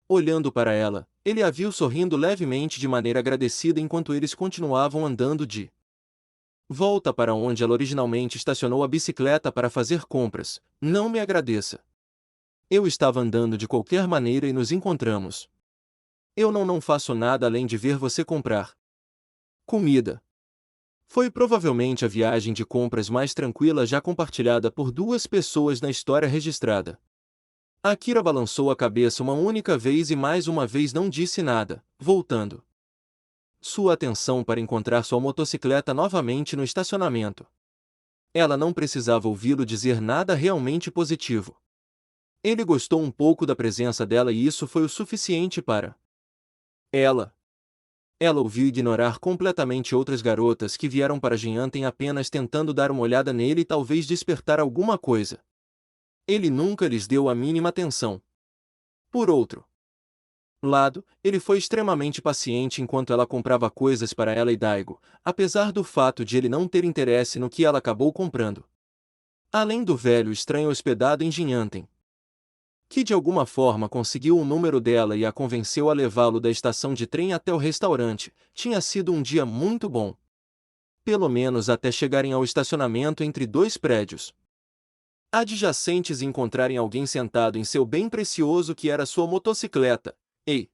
Olhando para ela, ele a viu sorrindo levemente de maneira agradecida enquanto eles continuavam andando de volta para onde ela originalmente estacionou a bicicleta para fazer compras. Não me agradeça. Eu estava andando de qualquer maneira e nos encontramos. Eu não faço nada além de ver você comprar comida. Foi provavelmente a viagem de compras mais tranquila já compartilhada por duas pessoas na história registrada. Akira balançou a cabeça uma única vez e mais uma vez não disse nada, voltando sua atenção para encontrar sua motocicleta novamente no estacionamento. Ela não precisava ouvi-lo dizer nada realmente positivo. Ele gostou um pouco da presença dela e isso foi o suficiente para ela. Ela ouviu ignorar completamente outras garotas que vieram para Jinhantem apenas tentando dar uma olhada nele e talvez despertar alguma coisa. Ele nunca lhes deu a mínima atenção. Por outro lado, ele foi extremamente paciente enquanto ela comprava coisas para ela e Daigo, apesar do fato de ele não ter interesse no que ela acabou comprando. Além do velho estranho hospedado em Jinhantem, que de alguma forma conseguiu o número dela e a convenceu a levá-lo da estação de trem até o restaurante, tinha sido um dia muito bom. Pelo menos até chegarem ao estacionamento entre dois prédios adjacentes e encontrarem alguém sentado em seu bem precioso que era sua motocicleta. Ei!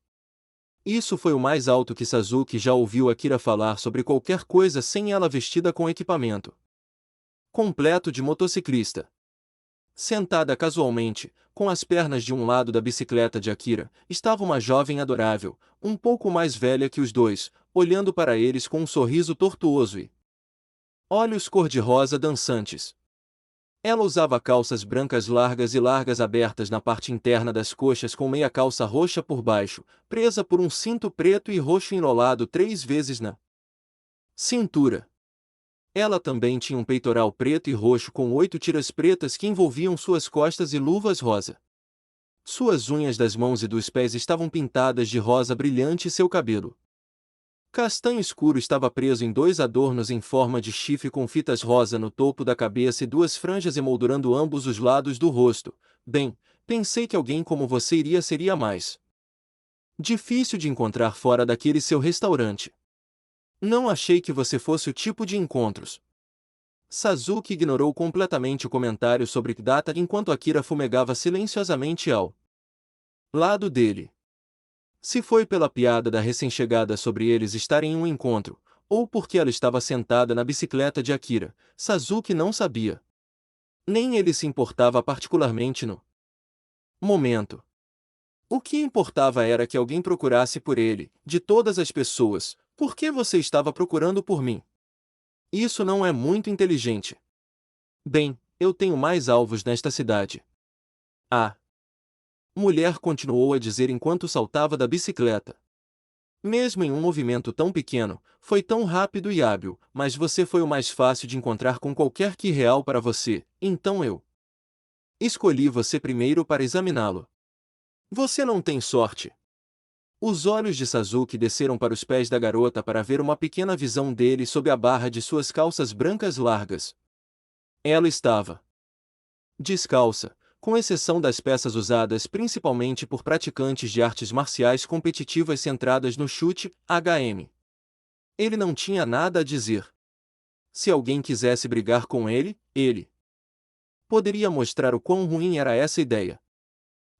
Isso foi o mais alto que Sasuke já ouviu Akira falar sobre qualquer coisa sem ela vestida com equipamento completo de motociclista. Sentada casualmente, com as pernas de um lado da bicicleta de Akira, estava uma jovem adorável, um pouco mais velha que os dois, olhando para eles com um sorriso tortuoso e olhos cor-de-rosa dançantes. Ela usava calças brancas largas abertas na parte interna das coxas com meia calça roxa por baixo, presa por um cinto preto e roxo enrolado 3 vezes na cintura. Ela também tinha um peitoral preto e roxo com 8 tiras pretas que envolviam suas costas e luvas rosa. Suas unhas das mãos e dos pés estavam pintadas de rosa brilhante e seu cabelo castanho escuro estava preso em 2 adornos em forma de chifre com fitas rosa no topo da cabeça e 2 franjas emoldurando ambos os lados do rosto. Bem, Pensei que alguém como você seria mais difícil de encontrar fora daquele seu restaurante. Não achei que você fosse o tipo de encontros. Sasuke ignorou completamente o comentário sobre Data enquanto Akira fumegava silenciosamente ao lado dele. Se foi pela piada da recém-chegada sobre eles estarem em um encontro, ou porque ela estava sentada na bicicleta de Akira, Sasuke não sabia. Nem ele se importava particularmente no momento. O que importava era que alguém procurasse por ele, de todas as pessoas. Por que você estava procurando por mim? Isso não é muito inteligente. Bem, eu tenho mais alvos nesta cidade. A mulher continuou a dizer enquanto saltava da bicicleta. Mesmo em um movimento tão pequeno, foi tão rápido e hábil, mas você foi o mais fácil de encontrar com qualquer que real para você, então eu escolhi você primeiro para examiná-lo. Você não tem sorte. Os olhos de Sasuke desceram para os pés da garota para ver uma pequena visão dele sob a barra de suas calças brancas largas. Ela estava descalça, com exceção das peças usadas principalmente por praticantes de artes marciais competitivas centradas no chute, HM. Ele não tinha nada a dizer. Se alguém quisesse brigar com ele poderia mostrar o quão ruim era essa ideia.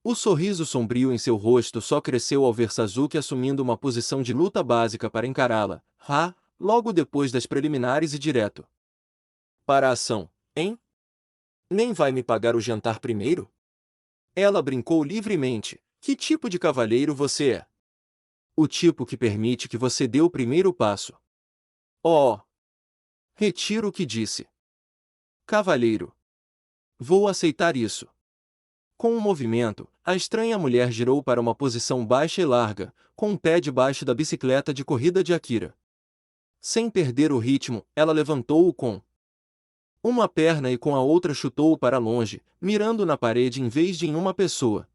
O sorriso sombrio em seu rosto só cresceu ao ver Sasuke assumindo uma posição de luta básica para encará-la, logo depois das preliminares e direto para a ação, hein? Nem vai me pagar o jantar primeiro? Ela brincou livremente. Que tipo de cavalheiro você é? O tipo que permite que você dê o primeiro passo. Oh! Retiro o que disse. Cavalheiro. Vou aceitar isso. Com um movimento, a estranha mulher girou para uma posição baixa e larga, com o pé debaixo da bicicleta de corrida de Akira. Sem perder o ritmo, ela levantou-o com uma perna e com a outra chutou-o para longe, mirando na parede em vez de em uma pessoa.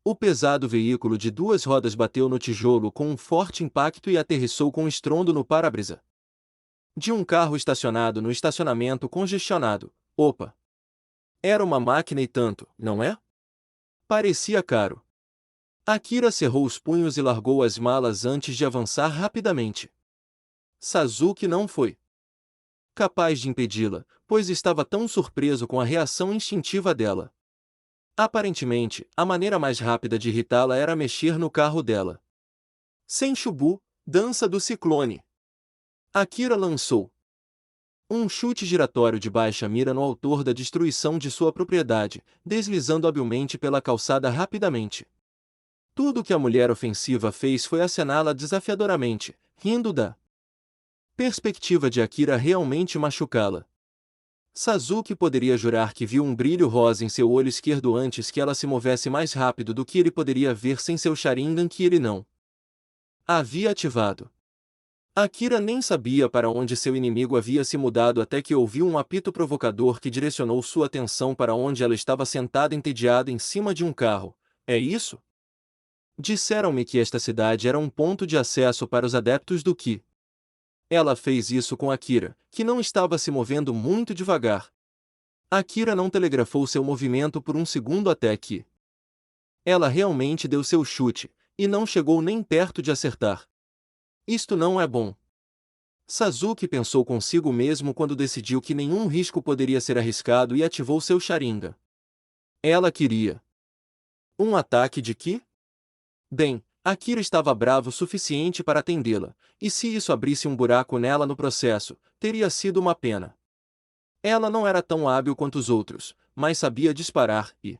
O pesado veículo de duas rodas bateu no tijolo com um forte impacto e aterrissou com estrondo no para-brisa de um carro estacionado no estacionamento congestionado. Opa! Era uma máquina e tanto, não é? Parecia caro. Akira cerrou os punhos e largou as malas antes de avançar rapidamente. Sasuke não foi capaz de impedi-la, pois estava tão surpreso com a reação instintiva dela. Aparentemente, a maneira mais rápida de irritá-la era mexer no carro dela. Senchubu, dança do ciclone. Akira lançou um chute giratório de baixa mira no autor da destruição de sua propriedade, deslizando habilmente pela calçada rapidamente. Tudo o que a mulher ofensiva fez foi acená-la desafiadoramente, rindo da perspectiva de Akira realmente machucá-la. Sasuke poderia jurar que viu um brilho rosa em seu olho esquerdo antes que ela se movesse mais rápido do que ele poderia ver sem seu Sharingan que ele não havia ativado. Akira nem sabia para onde seu inimigo havia se mudado até que ouviu um apito provocador que direcionou sua atenção para onde ela estava sentada entediada em cima de um carro. É isso? Disseram-me que esta cidade era um ponto de acesso para os adeptos do Ki. Ela fez isso com Akira, que não estava se movendo muito devagar. Akira não telegrafou seu movimento por um segundo até que ela realmente deu seu chute, e não chegou nem perto de acertar. Isto não é bom. Sasuke pensou consigo mesmo quando decidiu que nenhum risco poderia ser arriscado e ativou seu Sharingan. Ela queria um ataque de Ki? Bem, Akira estava bravo o suficiente para atendê-la, e se isso abrisse um buraco nela no processo, teria sido uma pena. Ela não era tão hábil quanto os outros, mas sabia disparar e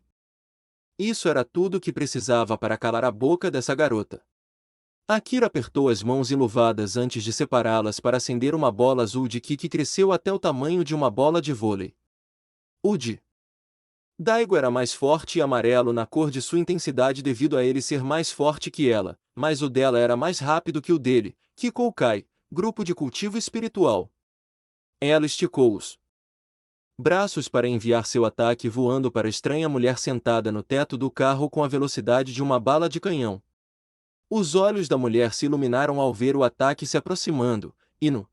isso era tudo o que precisava para calar a boca dessa garota. Akira apertou as mãos enluvadas antes de separá-las para acender uma bola azul de Ki que cresceu até o tamanho de uma bola de vôlei. O de Daigo era mais forte e amarelo na cor de sua intensidade devido a ele ser mais forte que ela, mas o dela era mais rápido que o dele, Kikoukai, grupo de cultivo espiritual. Ela esticou os braços para enviar seu ataque voando para a estranha mulher sentada no teto do carro com a velocidade de uma bala de canhão. Os olhos da mulher se iluminaram ao ver o ataque se aproximando, e no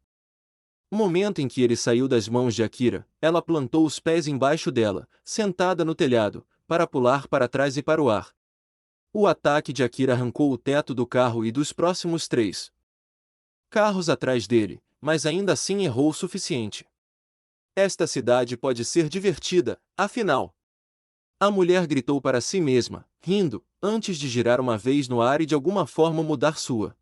momento em que ele saiu das mãos de Akira, ela plantou os pés embaixo dela, sentada no telhado, para pular para trás e para o ar. O ataque de Akira arrancou o teto do carro e dos próximos 3 carros atrás dele, mas ainda assim errou o suficiente. Esta cidade pode ser divertida, afinal. A mulher gritou para si mesma, rindo, antes de girar uma vez no ar e de alguma forma mudar sua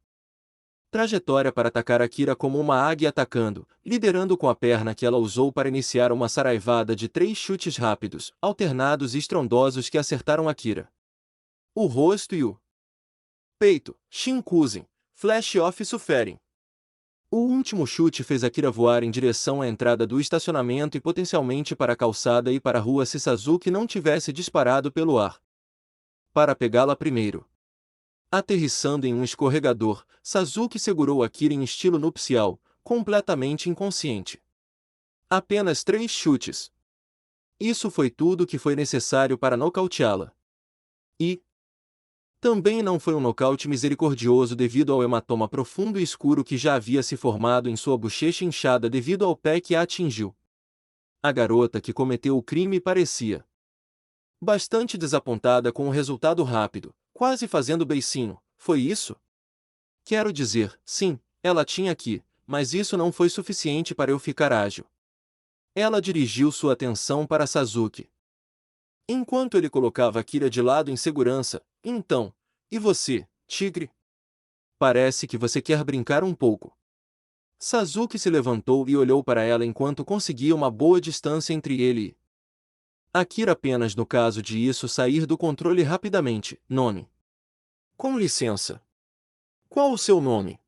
trajetória para atacar Akira como uma águia atacando, liderando com a perna que ela usou para iniciar uma saraivada de 3 chutes rápidos, alternados e estrondosos que acertaram Akira. O rosto e o peito, Shinkusen, Flash-Off suferem. O último chute fez Akira voar em direção à entrada do estacionamento e potencialmente para a calçada e para a rua se Sasuke não tivesse disparado pelo ar para pegá-la primeiro. Aterrissando em um escorregador, Sasuke segurou Akira em estilo nupcial, completamente inconsciente. Apenas 3 chutes. Isso foi tudo que foi necessário para nocauteá-la. E também não foi um nocaute misericordioso devido ao hematoma profundo e escuro que já havia se formado em sua bochecha inchada devido ao pé que a atingiu. A garota que cometeu o crime parecia bastante desapontada com o resultado rápido, quase fazendo beicinho. Foi isso? Quero dizer, sim, ela tinha aqui, mas isso não foi suficiente para eu ficar ágil. Ela dirigiu sua atenção para Sasuke. Enquanto ele colocava Akira de lado em segurança, então, e você, tigre? Parece que você quer brincar um pouco. Sasuke se levantou e olhou para ela enquanto conseguia uma boa distância entre ele e Akira apenas no caso de isso sair do controle rapidamente. Nome. Com licença. Qual o seu nome?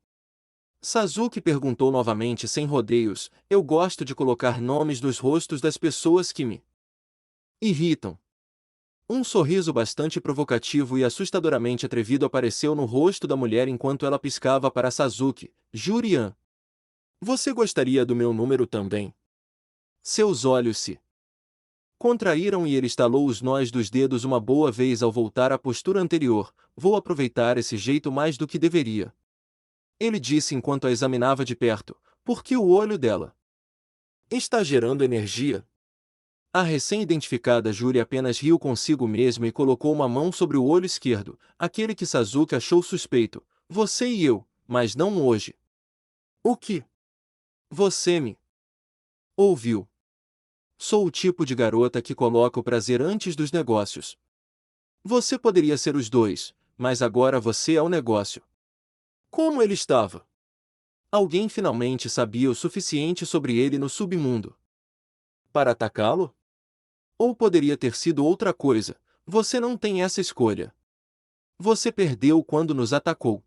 Sasuke perguntou novamente sem rodeios. Eu gosto de colocar nomes nos rostos das pessoas que me irritam. Um sorriso bastante provocativo e assustadoramente atrevido apareceu no rosto da mulher enquanto ela piscava para Sasuke. Jurian. Você gostaria do meu número também? Seus olhos se contraíram e ele estalou os nós dos dedos uma boa vez ao voltar à postura anterior. Vou aproveitar esse jeito mais do que deveria. Ele disse enquanto a examinava de perto, porque o olho dela está gerando energia. A recém-identificada Júri apenas riu consigo mesmo e colocou uma mão sobre o olho esquerdo, aquele que Sasuke achou suspeito. Você e eu, mas não hoje. O que? Você me ouviu. Sou o tipo de garota que coloca o prazer antes dos negócios. Você poderia ser os dois, mas agora você é o negócio. Como ele estava? Alguém finalmente sabia o suficiente sobre ele no submundo para atacá-lo? Ou poderia ter sido outra coisa? Você não tem essa escolha. Você perdeu quando nos atacou.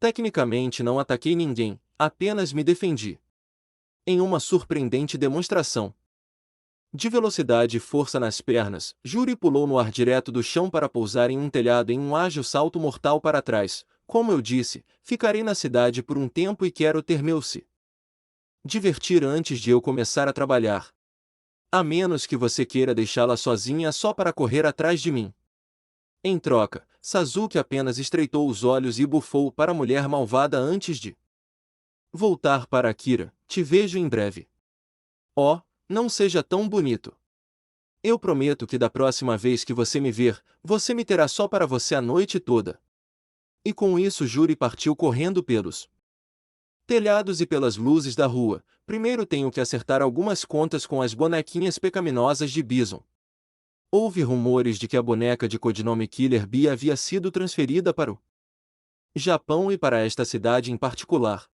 Tecnicamente não ataquei ninguém, apenas me defendi. Em uma surpreendente demonstração de velocidade e força nas pernas, Júri pulou no ar direto do chão para pousar em um telhado em um ágil salto mortal para trás. Como eu disse, ficarei na cidade por um tempo e quero ter meu se divertir antes de eu começar a trabalhar. A menos que você queira deixá-la sozinha só para correr atrás de mim. Em troca, Sasuke apenas estreitou os olhos e bufou para a mulher malvada antes de voltar para Akira. Te vejo em breve. Oh, não seja tão bonito. Eu prometo que da próxima vez que você me ver, você me terá só para você a noite toda. E com isso Júri partiu correndo pelos telhados e pelas luzes da rua. Primeiro tenho que acertar algumas contas com as bonequinhas pecaminosas de Bison. Houve rumores de que a boneca de codinome Killer Bee havia sido transferida para o Japão e para esta cidade em particular.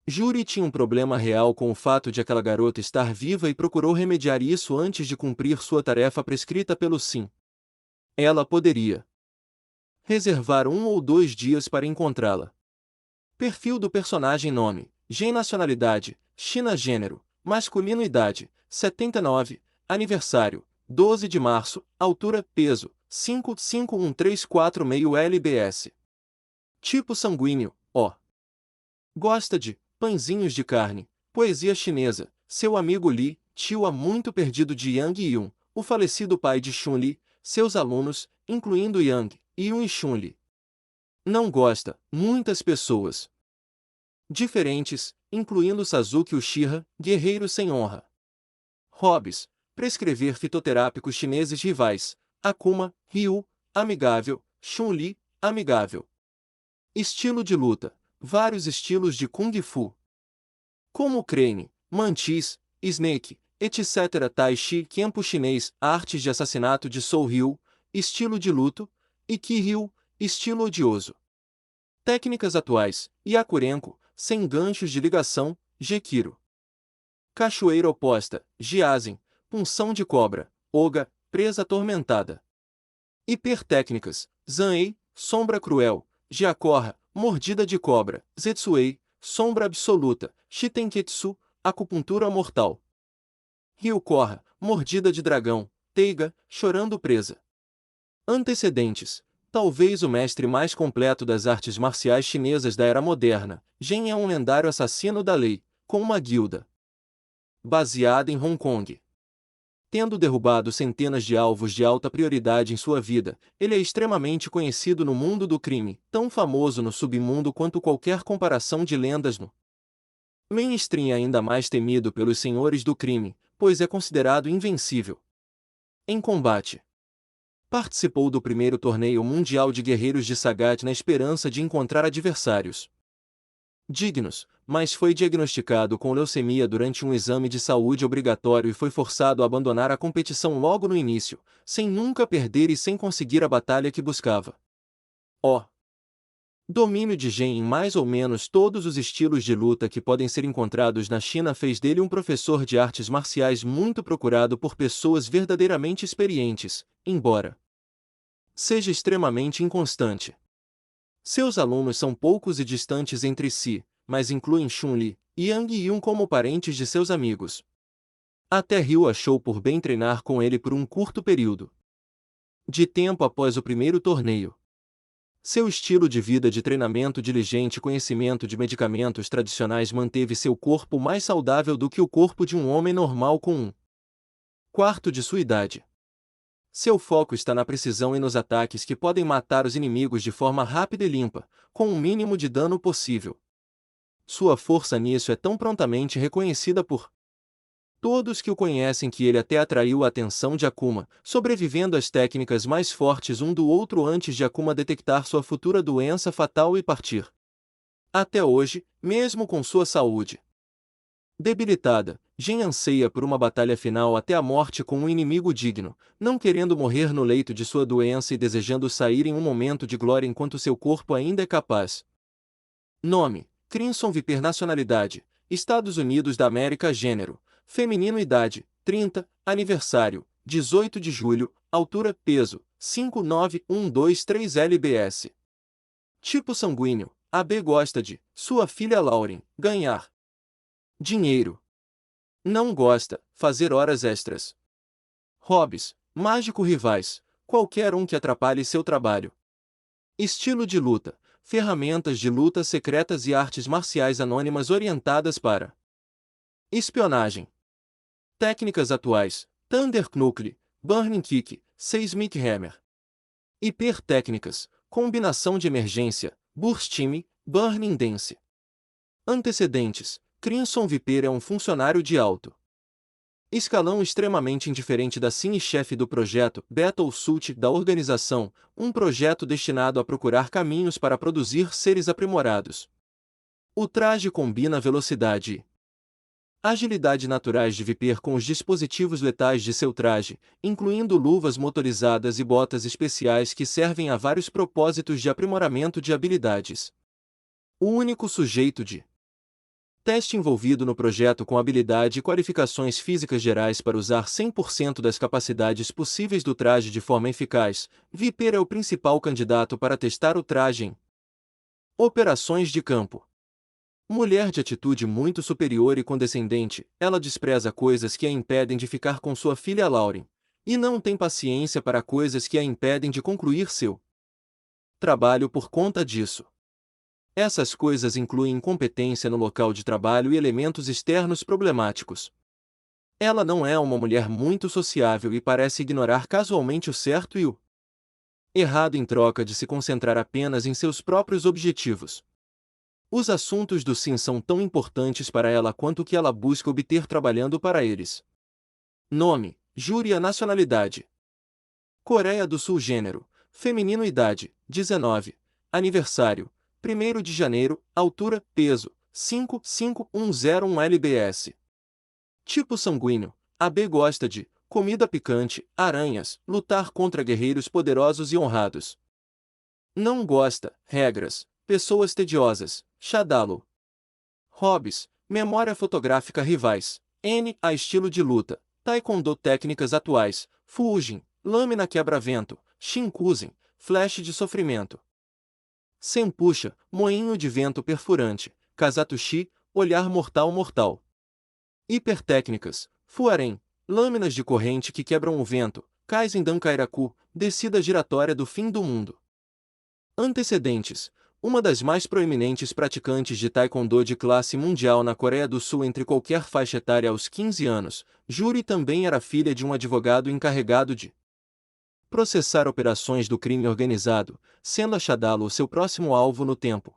Júri tinha um problema real com o fato de aquela garota estar viva e procurou remediar isso antes de cumprir sua tarefa prescrita pelo Sim. Ela poderia reservar 1 ou 2 dias para encontrá-la. Perfil do personagem: nome, gen, nacionalidade, China, gênero, masculino, idade, 79, aniversário, 12 de março, altura, peso, 5,5134 meio lbs. Tipo sanguíneo, O. Gosta de pãezinhos de carne, poesia chinesa, seu amigo Li, tio há muito perdido de Yang Yun, o falecido pai de Chun-Li, seus alunos, incluindo Yang, Yun e Chun-Li. Não gosta, muitas pessoas diferentes, incluindo Sasuke Uchiha, guerreiro sem honra. Hobbies: prescrever fitoterápicos chineses rivais, Akuma, Ryu, amigável, Chun-Li, amigável. Estilo de luta: vários estilos de Kung Fu. Como Crane, Mantis, Snake, etc. Tai Chi Kempo chinês, artes de assassinato de Sou Ryu, estilo de luto, e Ki Ryu, estilo odioso. Técnicas atuais: Yakurenko, sem ganchos de ligação, Gekiro. Cachoeira oposta, Jiazen, punção de cobra, Oga, presa atormentada. Hipertécnicas: Zanei, sombra cruel, Jiakorra, mordida de cobra, Zetsuei, sombra absoluta, Shitenketsu, acupuntura mortal. Ryukorra, mordida de dragão, Teiga, chorando presa. Antecedentes: talvez o mestre mais completo das artes marciais chinesas da era moderna, Gen é um lendário assassino da lei, com uma guilda baseada em Hong Kong. Tendo derrubado centenas de alvos de alta prioridade em sua vida, ele é extremamente conhecido no mundo do crime, tão famoso no submundo quanto qualquer comparação de lendas no mainstream, ainda mais temido pelos senhores do crime, pois é considerado invencível em combate. Participou do primeiro torneio mundial de guerreiros de Sagat na esperança de encontrar adversários dignos, mas foi diagnosticado com leucemia durante um exame de saúde obrigatório e foi forçado a abandonar a competição logo no início, sem nunca perder e sem conseguir a batalha que buscava. O domínio de Gen em mais ou menos todos os estilos de luta que podem ser encontrados na China fez dele um professor de artes marciais muito procurado por pessoas verdadeiramente experientes, embora seja extremamente inconstante. Seus alunos são poucos e distantes entre si, mas incluem Chun-Li e Yang Yun como parentes de seus amigos. Até Ryu achou por bem treinar com ele por um curto período de tempo após o primeiro torneio. Seu estilo de vida de treinamento diligente e conhecimento de medicamentos tradicionais manteve seu corpo mais saudável do que o corpo de um homem normal com um quarto de sua idade. Seu foco está na precisão e nos ataques que podem matar os inimigos de forma rápida e limpa, com o mínimo de dano possível. Sua força nisso é tão prontamente reconhecida por todos que o conhecem que ele até atraiu a atenção de Akuma, sobrevivendo às técnicas mais fortes um do outro antes de Akuma detectar sua futura doença fatal e partir. Até hoje, mesmo com sua saúde debilitada, Gen anseia por uma batalha final até a morte com um inimigo digno, não querendo morrer no leito de sua doença e desejando sair em um momento de glória enquanto seu corpo ainda é capaz. Nome: Crimson Viper. Nacionalidade: Estados Unidos da América. Gênero: feminino. Idade: 30. Aniversário: 18 de julho. Altura: peso: 59123 lbs. Tipo sanguíneo: AB. Gosta de sua filha Lauren ganhar dinheiro. Não gosta fazer horas extras. Hobbies: mágico. Rivais: qualquer um que atrapalhe seu trabalho. Estilo de luta: ferramentas de luta secretas e artes marciais anônimas orientadas para espionagem. Técnicas atuais: Thunder Knuckle, Burning Kick, Seismic Hammer. Hipertécnicas: combinação de emergência, Burst Time, Burning Dance. Antecedentes: Crimson Viper é um funcionário de alto escalão extremamente indiferente da cine-chefe do projeto Battle Suit da organização, um projeto destinado a procurar caminhos para produzir seres aprimorados. O traje combina velocidade e agilidade naturais de Viper com os dispositivos letais de seu traje, incluindo luvas motorizadas e botas especiais que servem a vários propósitos de aprimoramento de habilidades. O único sujeito de teste envolvido no projeto com habilidade e qualificações físicas gerais para usar 100% das capacidades possíveis do traje de forma eficaz, Viper é o principal candidato para testar o traje em operações de campo. Mulher de atitude muito superior e condescendente, ela despreza coisas que a impedem de ficar com sua filha Lauren, e não tem paciência para coisas que a impedem de concluir seu trabalho por conta disso. Essas coisas incluem incompetência no local de trabalho e elementos externos problemáticos. Ela não é uma mulher muito sociável e parece ignorar casualmente o certo e o errado em troca de se concentrar apenas em seus próprios objetivos. Os assuntos do Sim são tão importantes para ela quanto o que ela busca obter trabalhando para eles. Nome: Júria. Nacionalidade: Coreia do Sul. Gênero: feminino. Idade: 19. Aniversário: 1º de janeiro. Altura: peso: 5,5101 lbs. Tipo sanguíneo: AB. Gosta de comida picante, aranhas, lutar contra guerreiros poderosos e honrados. Não gosta: regras, pessoas tediosas, Shadaloo. Hobbies: memória fotográfica. Rivais: N. A estilo de luta, taekwondo. Técnicas atuais: Fujin, lâmina quebra-vento, Shinkusen, flash de sofrimento. Senpuxa, moinho de vento perfurante, Kazatushi, olhar mortal. Hipertécnicas: Fuaren, lâminas de corrente que quebram o vento, Kaizendan Kairaku, descida giratória do fim do mundo. Antecedentes: uma das mais proeminentes praticantes de taekwondo de classe mundial na Coreia do Sul entre qualquer faixa etária aos 15 anos, Juri também era filha de um advogado encarregado de processar operações do crime organizado, sendo a Shadaloo seu próximo alvo no tempo.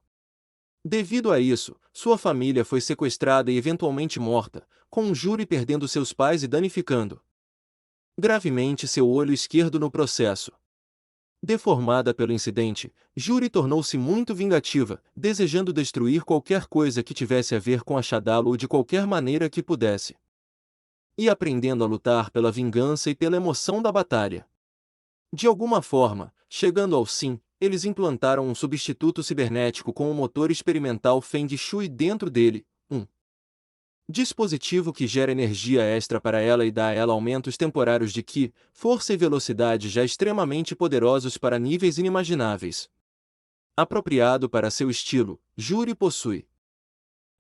Devido a isso, sua família foi sequestrada e eventualmente morta, com Juri perdendo seus pais e danificando gravemente seu olho esquerdo no processo. Deformada pelo incidente, Juri tornou-se muito vingativa, desejando destruir qualquer coisa que tivesse a ver com a Shadaloo de qualquer maneira que pudesse. E aprendendo a lutar pela vingança e pela emoção da batalha. De alguma forma, chegando ao sim, eles implantaram um substituto cibernético com o motor experimental Feng Shui dentro dele, um dispositivo que gera energia extra para ela e dá a ela aumentos temporários de Ki, força e velocidade já extremamente poderosos para níveis inimagináveis. Apropriado para seu estilo, Juri possui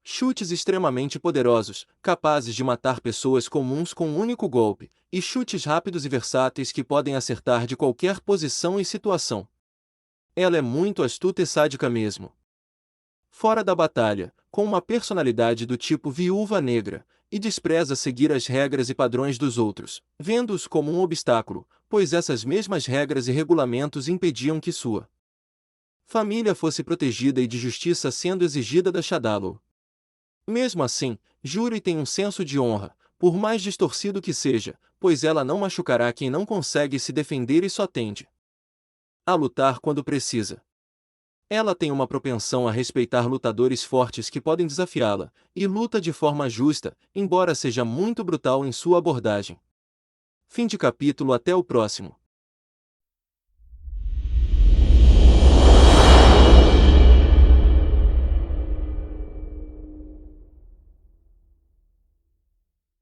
chutes extremamente poderosos, capazes de matar pessoas comuns com um único golpe, e chutes rápidos e versáteis que podem acertar de qualquer posição e situação. Ela é muito astuta e sádica mesmo. Fora da batalha, com uma personalidade do tipo viúva negra, e despreza seguir as regras e padrões dos outros, vendo-os como um obstáculo, pois essas mesmas regras e regulamentos impediam que sua família fosse protegida e de justiça sendo exigida da Shadaloo. Mesmo assim, Juri tem um senso de honra, por mais distorcido que seja, pois ela não machucará quem não consegue se defender e só tende a lutar quando precisa. Ela tem uma propensão a respeitar lutadores fortes que podem desafiá-la, e luta de forma justa, embora seja muito brutal em sua abordagem. Fim de capítulo. Até o próximo.